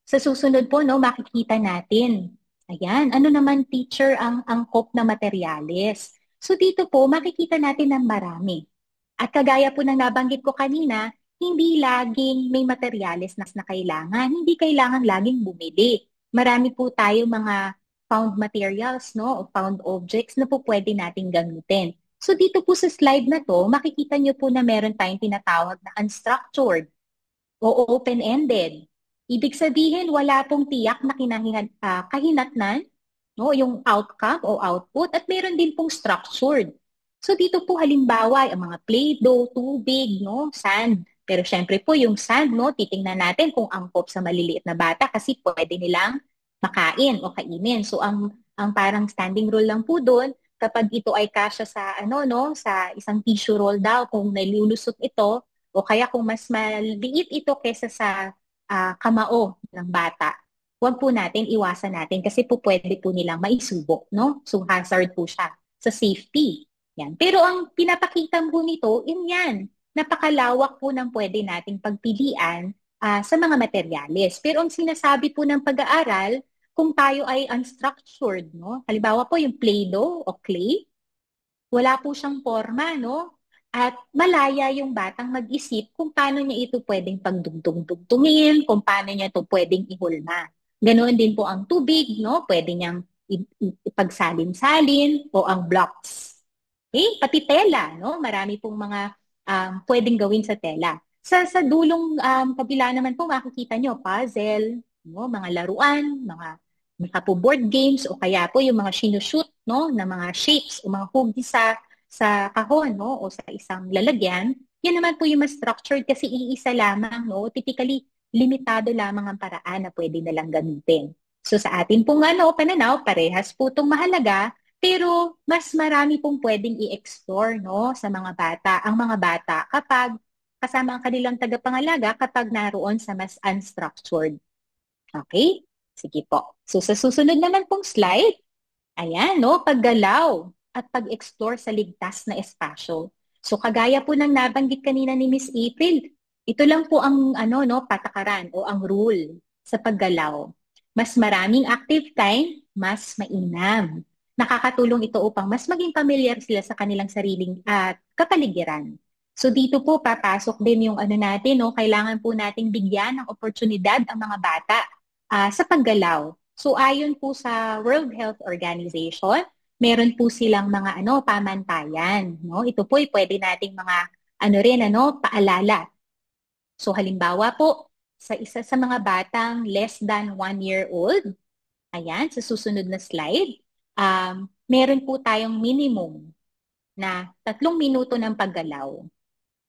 S2: sa susunod po, no, makikita natin. Ayan, ano naman teacher ang angkop na materyales? So dito po, makikita natin ng marami. At kagaya po ng nabanggit ko kanina, hindi laging may materyales na kailangan. Hindi kailangan laging bumili. Marami po tayo mga found materials, no, o found objects na po pwede nating gamitin. So dito po sa slide na to, makikita nyo po na meron tayong tinatawag na unstructured o open-ended. Ibig sabihin, wala pong tiyak na kahinatnan, no, yung outcome o output, at meron din pong structured. So dito po halimbawa, ang mga Play-Doh, tubig, no, sand. Pero syempre po yung sand, no, titingnan natin kung angkop sa maliliit na bata kasi pwede nilang makain o kainin. So ang parang standing rule lang po doon, kapag ito ay kasya sa sa isang tissue roll daw, kung nalulusot ito o kaya kung mas maliit ito kaysa sa kamao ng bata, huwag po iwasan natin kasi po pwede po nilang maisubo, no? So hazard po siya sa safety. Yan. Pero ang pinapakita po nito, yan, napakalawak po ng pwede nating pagpilian sa mga materyales. Pero ang sinasabi po ng pag-aaral, kung tayo ay unstructured, no? Halimbawa po yung Play-Doh o clay, wala po siyang forma, no? At malaya yung batang mag-isip kung paano niya ito pwedeng pagdugtong-dugtungin, kung paano niya ito pwedeng ihulma. Ganoon din po ang tubig, no? Pwede niyang ipagsalin-salin o ang blocks. Okay? Pati tela, no? Marami pong mga pwedeng gawin sa tela. Sa dulong kabila naman po makikita nyo, puzzle, no? Mga laruan, mga board games o kaya po yung mga sinushoot, no? Na mga shapes o mga hugis sa kahon, no, o sa isang lalagyan. Yan naman po yung mas structured kasi iisa lamang, no. Typically, limitado lamang ang paraan na pwede nalang gamitin. So sa atin pong pananaw, parehas po itong mahalaga, pero mas marami pong pwedeng i-explore, no, sa mga bata, ang mga bata kapag kasama ang kanilang tagapangalaga kapag naroon sa mas unstructured. Okay? Sige po. So sa susunod naman pong slide, ayan, no, paggalaw at pag-explore sa ligtas na espasyo. So kagaya po ng nabanggit kanina ni Miss April, ito lang po ang patakaran o ang rule sa paggalaw. Mas maraming active time, mas mainam. Nakakatulong ito upang mas maging familiar sila sa kanilang sariling kapaligiran. So dito po papasok din yung natin, no, kailangan po nating bigyan ng oportunidad ang mga bata sa paggalaw. So ayon po sa World Health Organization, meron po silang mga pamantayan, no? Ito po ay pwede nating mga paalala. So halimbawa po sa isa sa mga batang less than 1 year old, ayan, sa susunod na slide, meron po tayong minimum na 3 minuto ng paggalaw.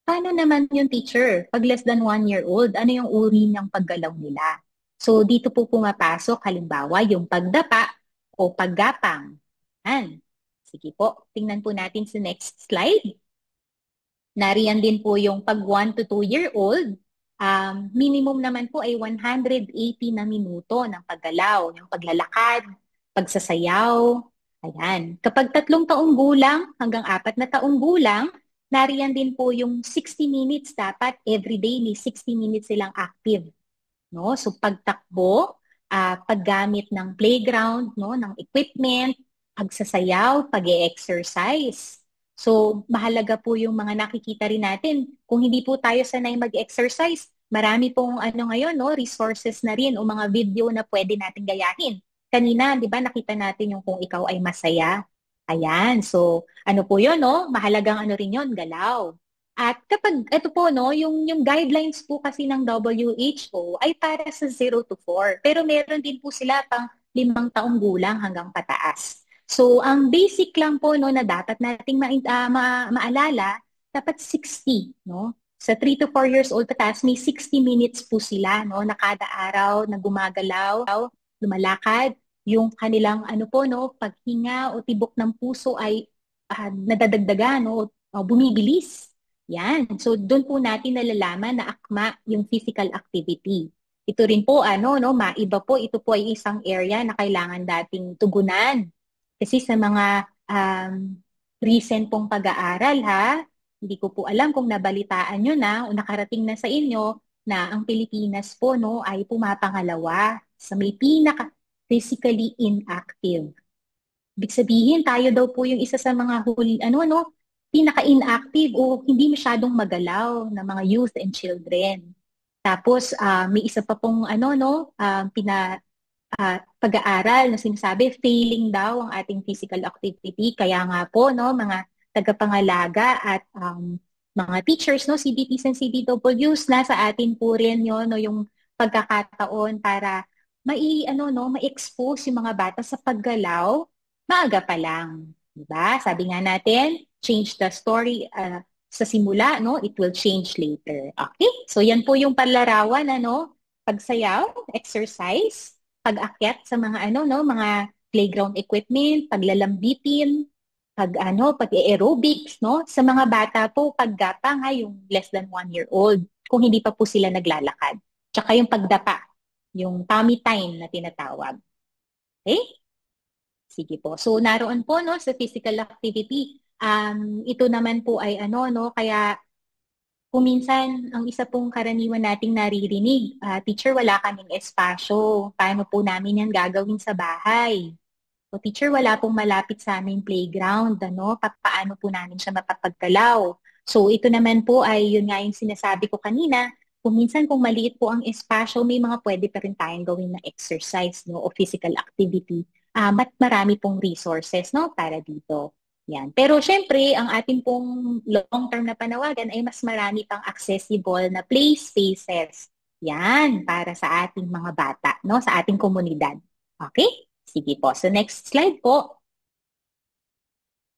S2: Paano naman yung teacher? Pag less than 1 year old, ano yung uri ng paggalaw nila? So, dito po pumapasok, halimbawa, yung pagdapa o paggapang. Yan. Sige po, tingnan po natin sa next slide. Nariyan din po yung pag 1 to 2 year old. Minimum naman po ay 180 na minuto ng paggalaw, yung paglalakad, pagsasayaw. Ayan. Kapag 3 taong gulang hanggang 4 na taong gulang, nariyan din po yung 60 minutes dapat everyday may 60 minutes silang active. No? So pagtakbo, paggamit ng playground, no, ng equipment, pagsasayaw, pag-e-exercise. So mahalaga po yung mga nakikita rin natin. Kung hindi po tayo sanay mag-exercise, marami pong ngayon, no, resources na rin o mga video na pwede natin gayahin. Kanina, di ba, nakita natin yung kung ikaw ay masaya. Ayan, so ano po yun, no? Mahalagang rin yun, galaw. At kapag, ito po, no, yung guidelines po kasi ng WHO ay para sa 0 to 4. Pero meron din po sila pang 5 taong gulang hanggang pataas. So, ang basic lang po, no, na dapat nating maalala, dapat 60, no? Sa 3 to 4 years old pataas, may 60 minutes po sila, no, na kada araw na gumagalaw, lumalakad, yung kanilang paghinga o tibok ng puso ay nadadagdagan o bumibilis. Yan. So doon po natin nalalaman na akma yung physical activity. Ito rin po maiba po, ito po ay isang area na kailangan dating tugunan. Kasi sa mga recent pong pag-aaral hindi ko po alam kung nabalitaan nyo na o nakarating na sa inyo na ang Pilipinas po ay pumapangalawa sa may physically inactive. Ibig sabihin, tayo daw po yung isa sa mga pinaka-inactive o hindi masyadong magalaw na mga youth and children. Tapos, may isa pa pong pag-aaral na sinasabi, failing daw ang ating physical activity. Kaya nga po, mga tagapangalaga at mga teachers, CBTs and CBWs, nasa atin po rin yung pagkakataon para ma-expose yung mga bata sa paggalaw, maaga pa lang. Diba? Sabi nga natin, change the story sa simula, it will change later. Okay? So yan po yung palarawan, pagsayaw, exercise, pag-akyat sa mga mga playground equipment, paglalambitin, pag-aerobics, sa mga bata po, paggapang yung less than 1 year old, kung hindi pa po sila naglalakad. Tsaka yung pagdapa, yung tummy time na tinatawag. Okay? Sige po. So, naroon po sa physical activity. Ito naman po ay kaya kung minsan, ang isa pong karaniwan nating naririnig, teacher, wala kaming espasyo. Paano po namin yan gagawin sa bahay? O teacher, wala pong malapit sa aming playground. Paano po namin siya mapapagkalaw? So, ito naman po ay yun nga yung sinasabi ko kanina. Kung minsan, kung maliit po ang espasyo, may mga pwede pa rin tayong gawin na exercise o physical activity. At marami pong resources para dito. Yan. Pero syempre, ang ating pong long-term na panawagan ay mas marami pang accessible na play spaces. Yan, para sa ating mga bata, sa ating komunidad. Okay? Sige po. So next slide po.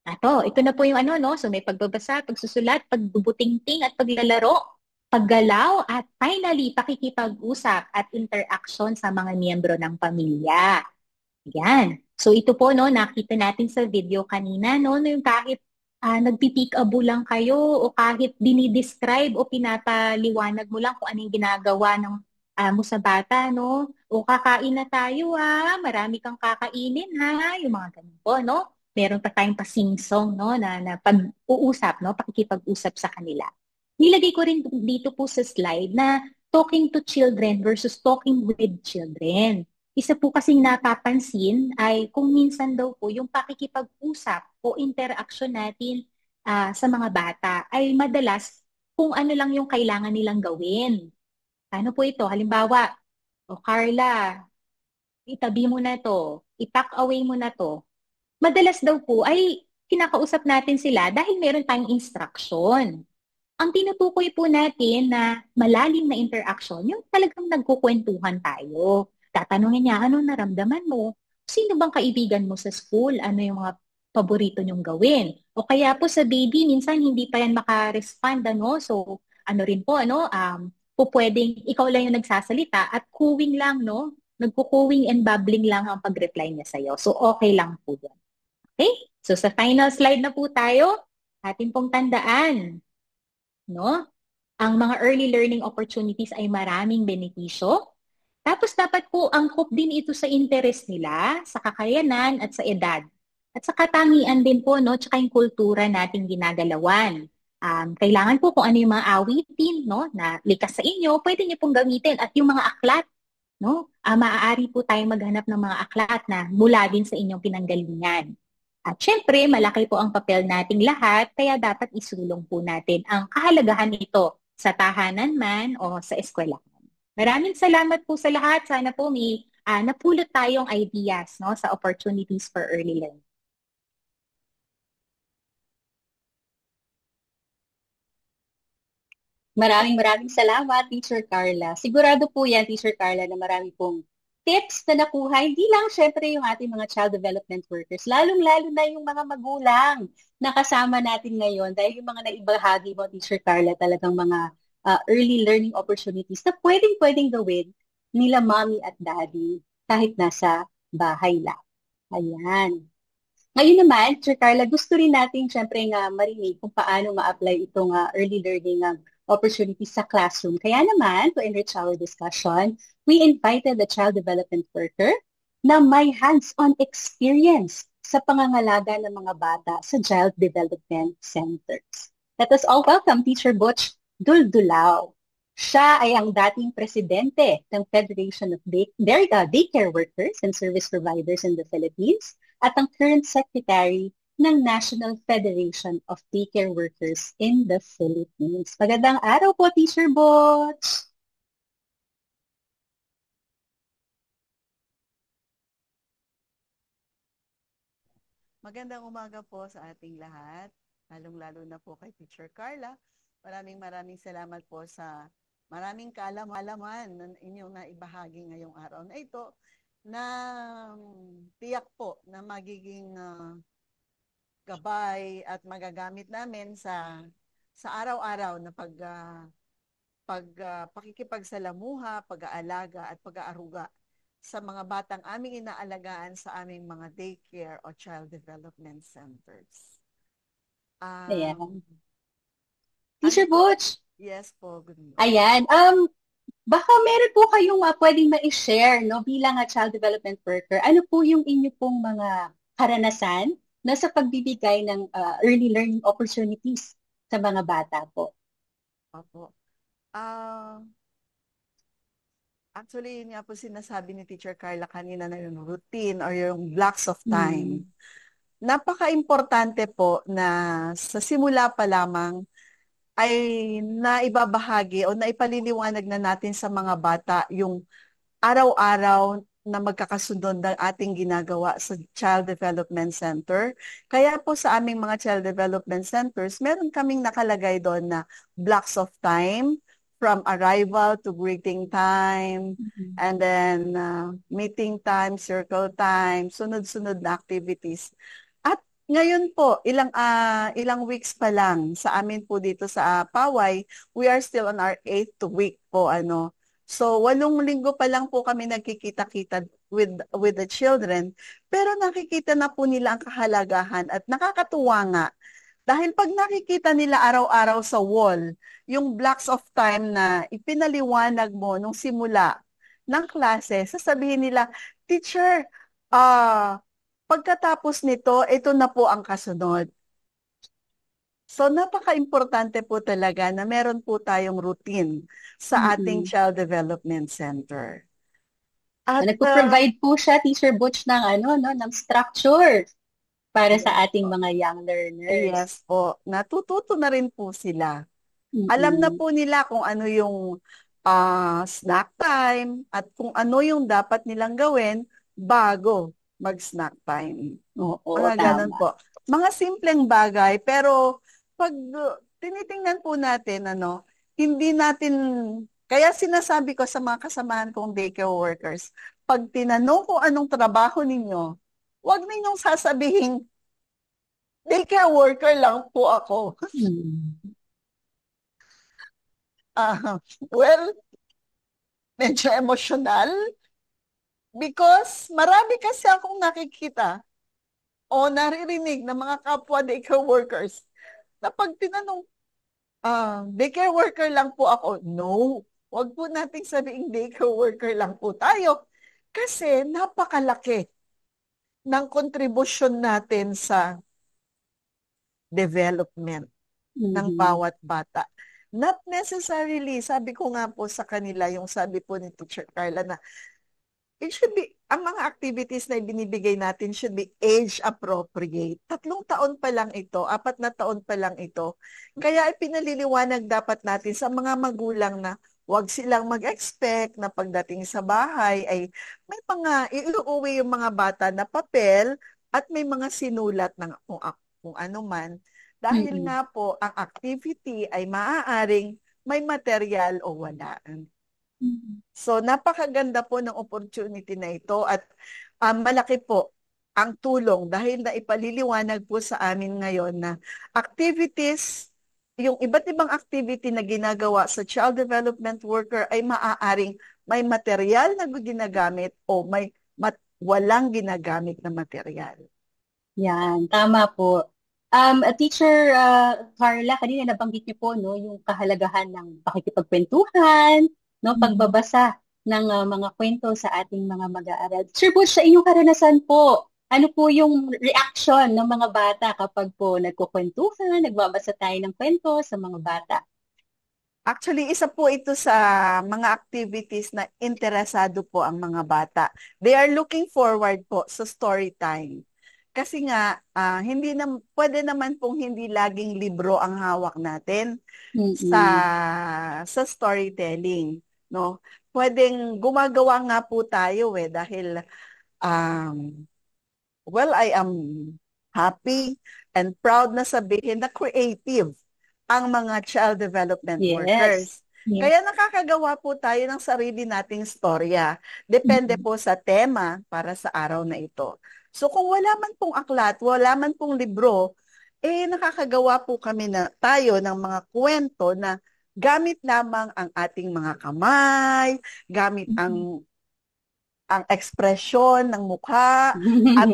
S2: Ito na po yung So may pagbabasa, pagsusulat, pagbubutingting at paglalaro, paggalaw, at finally, pakikipag-usap at interaction sa mga miyembro ng pamilya. Yan. So ito po, nakita natin sa video kanina, yung kahit nagpipikabo lang kayo o kahit dinidescribe o pinapaliwanag mo lang kung anong ginagawa ng mo sa bata, o kakain na tayo, marami kang kakainin, yung mga ganun po, Meron pa tayong pasingsong, na pag-uusap, pakikipag-usap sa kanila. Nilagay ko rin dito po sa slide na talking to children versus talking with children. Isa po kasing napapansin ay kung minsan daw po yung pakikipag-usap o interaction natin sa mga bata ay madalas kung ano lang yung kailangan nilang gawin. Ano po ito? Halimbawa, Carla, itabi mo na to, i-pack away mo na to. Madalas daw po ay kinakausap natin sila dahil meron tayong instruction. Ang tinutukoy po natin na malalim na interaction, yung talagang nagkukwentuhan tayo. Tatanungin niya, ano naramdaman mo? Sino bang kaibigan mo sa school? Ano yung mga paborito niyong gawin. O kaya po sa baby, minsan hindi pa yan maka-respond, ano? So, ano rin po, ano, po pwedeng ikaw lang yung nagsasalita at cooing lang, no? Nagko-cooing and babbling lang ang pag-reply niya sa'yo. So, okay lang po yan. Okay? So, sa final slide na po tayo, atin pong tandaan, no? Ang mga early learning opportunities ay maraming benepisyo. Tapos dapat po angkop din ito sa interest nila, sa kakayanan at sa edad. At sa katangian din po, no, tsaka yung kultura nating ginagalawan. Kailangan po kung ano yung mga awitin, no, na likas sa inyo, pwede niyo pong gamitin. At yung mga aklat, no, maaari po tayong maghanap ng mga aklat na mula din sa inyong pinanggalingan. At syempre, malaki po ang papel nating lahat, kaya dapat isulong po natin ang kahalagahan nito sa tahanan man o sa eskwela. Maraming salamat po sa lahat. Sana po may napulot tayong ideas, no, sa opportunities for early learning.
S1: Maraming salamat, Teacher Carla. Sigurado po yan, Teacher Carla, na marami pong tips na nakuha, hindi lang syempre yung ating mga child development workers, lalong-lalo na yung mga magulang na kasama natin ngayon dahil yung mga naibahagi mo, Teacher Carla, talagang mga early learning opportunities na pwedeng gawin nila mommy at daddy kahit nasa bahay lang. Ayan. Ngayon naman, Teacher Carla, gusto rin natin syempre nga marinig kung paano ma-apply itong early learning opportunities sa classroom. Kaya naman, to enrich our discussion, we invited a child development worker na may hands-on experience sa pangangalaga ng mga bata sa child development centers. Let us all welcome Teacher Butch Duldulao. Siya ay ang dating presidente ng Federation of Daycare Workers and Service Providers in the Philippines at ang current secretary ng National Federation of Daycare Workers in the Philippines. Magandang araw po, Teacher Butch!
S9: Magandang umaga po sa ating lahat, lalong-lalo na po kay Teacher Carla. Maraming salamat po sa maraming kaalaman na inyong naibahagi ngayong araw na ito na tiyak po na magiging gabay at magagamit namin sa araw-araw na pakikipagsalamuha, pag-aalaga at pag-aaruga sa mga batang aming inaalagaan sa aming mga daycare o child development centers.
S1: Ayan. Teacher Butch.
S9: Yes po, good morning.
S1: Ayan. Baka meron po kayong pwedeng ma-share, no, bilang child development worker. Ano po yung inyo pong mga karanasan na sa pagbibigay ng early learning opportunities sa mga bata po?
S9: Opo. Actually, yun nga po sinasabi ni Teacher Carla kanina na yung routine or yung blocks of time. Napaka-importante po na sa simula pa lamang ay naibabahagi o naipaliliwanag na natin sa mga bata yung araw-araw na magkakasunod ng ating ginagawa sa Child Development Center. Kaya po sa aming mga Child Development Centers, meron kaming nakalagay doon na blocks of time from arrival to greeting time, and then meeting time, circle time, sunod-sunod na activities. At ngayon po, ilang weeks pa lang sa amin po dito sa Paway, we are still on our 8th week po, So, 8 linggo pa lang po kami nagkikita-kita with the children, pero nakikita na po nila ang kahalagahan at nakakatuwa nga. Dahil pag nakikita nila araw-araw sa wall, yung blocks of time na ipinaliwanag mo nung simula ng klase, sasabihin nila, Teacher, pagkatapos nito, ito na po ang kasunod. So, napaka-importante po talaga na meron po tayong routine sa ating Child Development Center.
S1: At nagpo-provide po siya, Teacher Butch, ng structure para sa ating mga young learners.
S9: Yes po. Natututo na rin po sila. Alam na po nila kung ano yung snack time at kung ano yung dapat nilang gawin bago mag-snack time. Mga ganun po. Mga simpleng bagay, pero pag tinitingnan po natin, hindi natin, kaya sinasabi ko sa mga kasamahan kong daycare workers, pag tinanong kung anong trabaho ninyo, huwag ninyong sasabihin, Daycare worker lang po ako. Well, medyo emosyonal because marami kasi akong nakikita o naririnig ng mga kapwa daycare workers na pag tinanong, daycare worker lang po ako. No, wag po nating sabihin daycare worker lang po tayo kasi napakalaki ng kontribusyon natin sa development ng bawat bata. Not necessarily, sabi ko nga po sa kanila, yung sabi po ni Teacher Carla na it should be, ang mga activities na binibigay natin should be age appropriate. 3 taon pa lang ito, 4 na taon pa lang ito. Kaya ipinaliliwanag dapat natin sa mga magulang na huwag silang mag-expect na pagdating sa bahay ay may mga iuuwi yung mga bata na papel at may mga sinulat ng kung ano man. Dahil nga po, ang activity ay maaaring may material o wala. So, napakaganda po ng opportunity na ito at malaki po ang tulong dahil na ipaliliwanag po sa amin ngayon na activities, yung iba't ibang activity na ginagawa sa child development worker ay maaaring may material na ginagamit o may walang ginagamit na material.
S1: Yan, tama po. Teacher Carla, kanina nabanggit niyo po no, yung kahalagahan ng pakikipagkwentuhan, no, pagbabasa ng mga kwento sa ating mga mag-aaral. Sir Butch, sa inyong karanasan po, ano po yung reaction ng mga bata kapag po nagkukwentuhan, nagbabasa tayo ng kwento sa mga bata?
S9: Actually, isa po ito sa mga activities na interesado po ang mga bata. They are looking forward po sa story time. Kasi nga, pwede naman pong hindi laging libro ang hawak natin sa storytelling. No? Pwedeng gumagawa nga po tayo dahil well, I am happy and proud na sabihin na creative ang mga child development workers. Yes. Kaya nakakagawa po tayo ng sarili nating storya. Depende po sa tema para sa araw na ito. So kung wala man pong aklat, wala man pong libro, nakakagawa po kami tayo ng mga kwento na gamit lamang ang ating mga kamay, gamit ang ekspresyon ng mukha at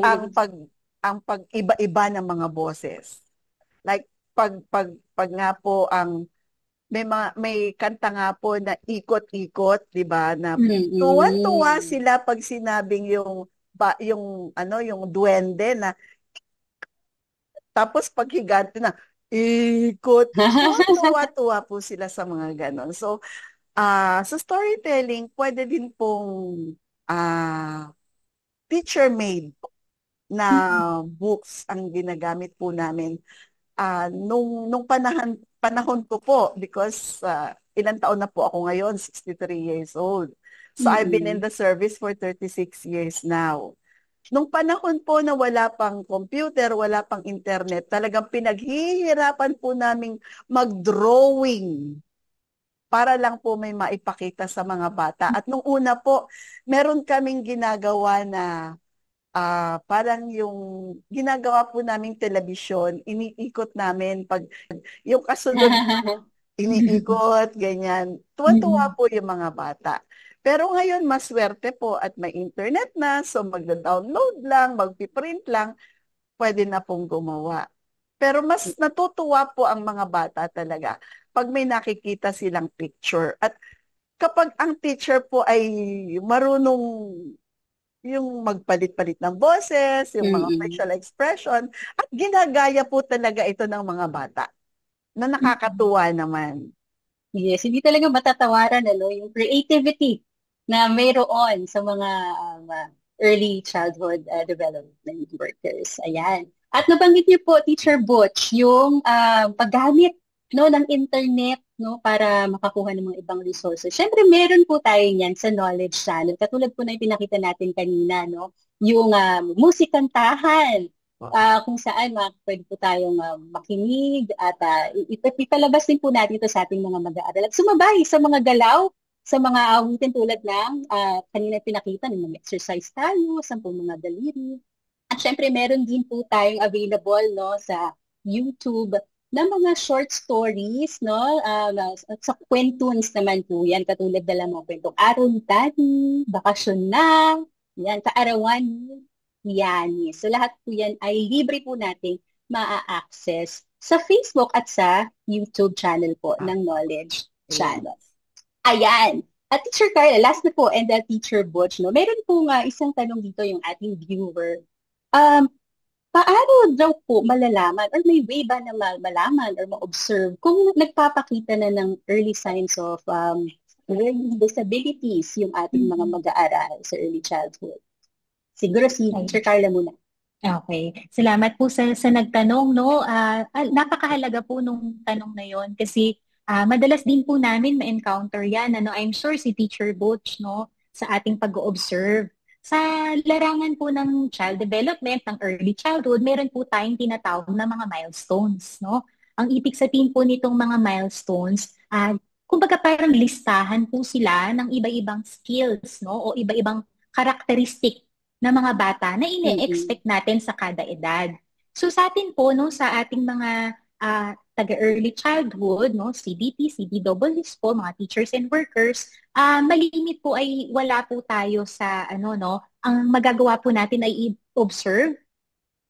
S9: ang pag-iba-iba ng mga boses. Like pag nga po may kanta nga po na ikot-ikot, 'di ba? Na tuwan-tuwa sila pag sinabing yung duwende na tapos paghiganti na ikot. Tuwa-tuwa po sila sa mga ganon. So, sa storytelling, pwede din pong teacher-made na books ang ginagamit po namin. Nung panahon ko po, because ilang taon na po ako ngayon, 63 years old. So I've been in the service for 36 years now. Nung panahon po na wala pang computer, wala pang internet, talagang pinaghihirapan po naming mag-drawing para lang po may maipakita sa mga bata. At nung una po, meron kaming ginagawa na parang yung ginagawa po naming telebisyon, iniikot namin pag yung kasunod iniikot, ganyan. Tuwa-tuwa po yung mga bata. Pero ngayon, maswerte po at may internet na, so magda-download lang, magpiprint lang, pwede na pong gumawa. Pero mas natutuwa po ang mga bata talaga pag may nakikita silang picture. At kapag ang teacher po ay marunong yung magpalit-palit ng boses, yung mga facial expression, at ginagaya po talaga ito ng mga bata na nakakatuwa naman.
S1: Yes, hindi talaga matatawaran yung creativity na mayroon sa mga early childhood development workers. Ayan. At nabanggit niyo po, Teacher Butch, yung paggamit ng internet para makakuha ng mga ibang resources. Siyempre, meron po tayo niyan sa Knowledge Channel. Katulad po na ipinakita natin kanina, yung musikantahan, kung saan pwede po tayong makinig at ipalabas din po natin ito sa ating mga mag-aaral. At sumabay sa mga galaw, sa mga awitin tulad ng kanina pinakita ng mga exercise tayo, 10 mga daliri. At Syempre, meron din po tayong available, no, sa YouTube na mga short stories, no? Sa kwentunes naman po yan, katulad na lang mga kwentong araw ni Daddy, bakasyon na, yan, kaarawan ni Yani. So lahat po yan ay libre po nating maa-access sa Facebook at sa YouTube channel po ng Knowledge Channel. Ayan. At Teacher Carla, last na po, and Teacher Butch, no? Meron po nga isang tanong dito yung ating viewer. Paano daw po malalaman or may way ba na malaman or ma-observe kung nagpapakita na ng early signs of learning disabilities yung ating mga mag-aaral sa early childhood? Siguro si Teacher Carla muna.
S2: Okay. Salamat po sa nagtanong, no? Napakahalaga po nung tanong na yon kasi madalas din po namin ma-encounter yan. Ano? I'm sure si Teacher Butch, no, sa ating pag-observe. Sa larangan po ng child development, ng early childhood, meron po tayong tinatawag na mga milestones, no? Ang ibig sabihin po nitong mga milestones, kumbaga parang listahan po sila ng iba-ibang skills, no? O iba-ibang karakteristik ng mga bata na ine-expect natin sa kada edad. So sa atin po, no, sa ating mga taga-early childhood, no, CBT, CBWs po, mga teachers and workers, malimit po ay wala po tayo sa ang magagawa po natin ay i-observe.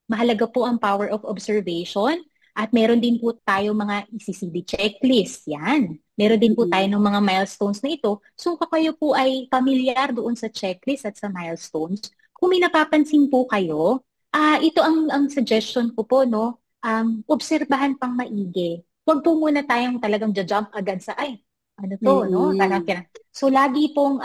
S2: Mahalaga po ang power of observation at meron din po tayo mga ECCD checklist. Yan. Meron din po tayo ng mga milestones na ito. So kung kayo po ay familiar doon sa checklist at sa milestones, kung may napapansin po kayo, ito ang suggestion ko po, no, obserbahan pang maigi. Huwag po muna tayong talagang jump agad sa, no? So, lagi pong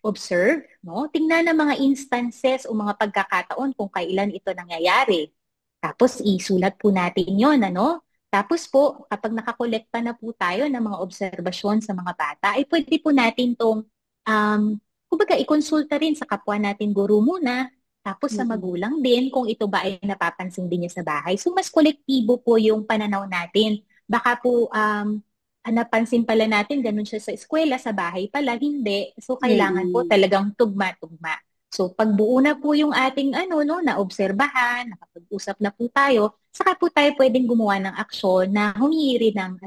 S2: observe, no? Tingnan ang mga instances o mga pagkakataon kung kailan ito nangyayari. Tapos, isulat po natin yon, ano? Tapos po, kapag nakakolekta na po tayo ng mga obserbasyon sa mga bata, ay pwede po natin itong, kumbaga, ikonsulta rin sa kapwa natin guro muna, tapos sa magulang din kung ito ba ay napapansin din niya sa bahay. So mas kolektibo po yung pananaw natin. Baka po napansin pala natin ganun siya sa eskwela, sa bahay pala hindi. So kailangan po talagang tugma-tugma. So pagbuo na po yung ating naobserbahan, nakapag-usap na po tayo, saka po tayo pwedeng gumawa ng aksyon na humiiri ng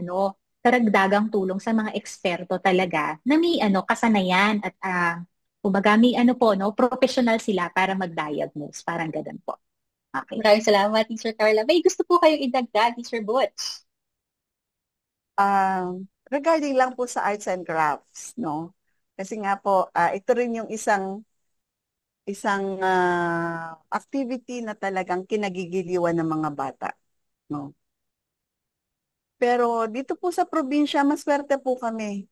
S2: karagdagang tulong sa mga eksperto talaga na may kasanayan at kumbaga may professional sila para mag-diagnose. Parang ganun po. Okay.
S1: Maraming salamat, Teacher Carla. May gusto po kayong idagdag, Teacher Butch?
S9: Regarding lang po sa arts and crafts, no? Kasi nga po, ito rin yung isang activity na talagang kinagigiliwan ng mga bata, no? Pero dito po sa probinsya, maswerte po kami.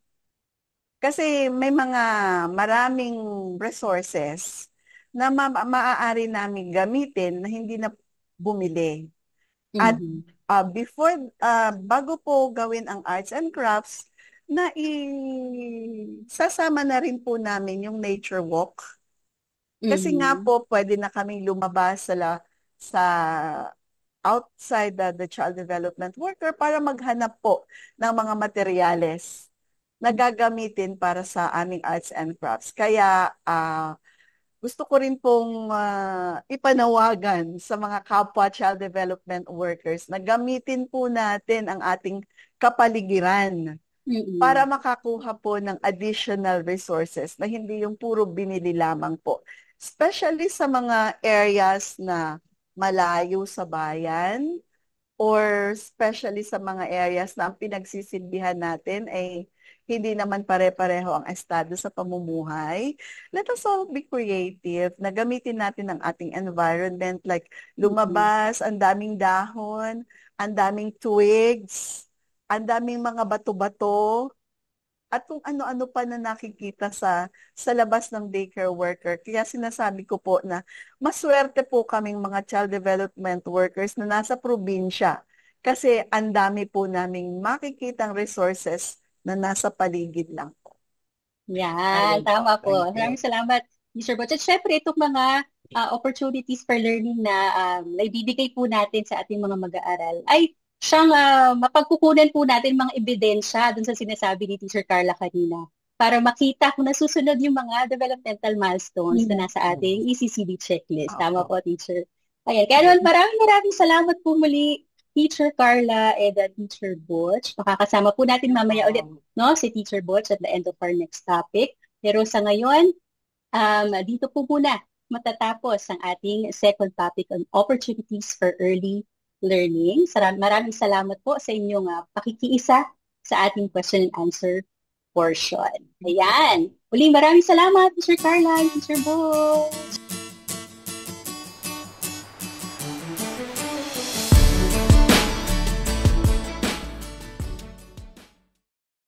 S9: Kasi may maraming resources na maaari namin gamitin na hindi na bumili. At bago po gawin ang arts and crafts, sasama na rin po namin yung nature walk. Kasi nga po, pwede na kaming lumabas sa outside the child development worker para maghanap po ng mga materyales na gagamitin para sa aming arts and crafts. Kaya gusto ko rin pong ipanawagan sa mga kapwa child development workers na gamitin po natin ang ating kapaligiran para makakuha po ng additional resources na hindi yung puro binili lamang po. Especially sa mga areas na malayo sa bayan or especially sa mga areas na ang pinagsisilbihan natin ay hindi naman pare-pareho ang estado sa pamumuhay. Let us all be creative na gamitin natin ang ating environment like lumabas, ang daming dahon, ang daming twigs, ang daming mga bato-bato, at kung ano-ano pa na nakikita sa labas ng daycare worker. Kaya sinasabi ko po na maswerte po kaming mga child development workers na nasa probinsya kasi ang dami po naming makikitang resources na nasa paligid lang po.
S1: Yan, tama po. Maraming salamat, Mr. Butch. At syempre, itong mga opportunities for learning na naibibigay po natin sa ating mga mag-aaral ay siyang mapagkukunan po natin mga ebidensya dun sa sinasabi ni Teacher Carla kanina para makita kung nasusunod yung mga developmental milestones na nasa ating ECCD checklist. Tama po, Teacher. Ayan. Kaya naman maraming salamat po muli, Teacher Carla and Teacher Butch. Makakasama po natin mamaya ulit, no, si Teacher Butch at the end of our next topic. Pero sa ngayon, dito po muna matatapos ang ating second topic on opportunities for early learning. Maraming salamat po sa inyong pakikiisa sa ating question and answer portion. Ayan. Uling maraming salamat, Teacher Carla and Teacher Butch.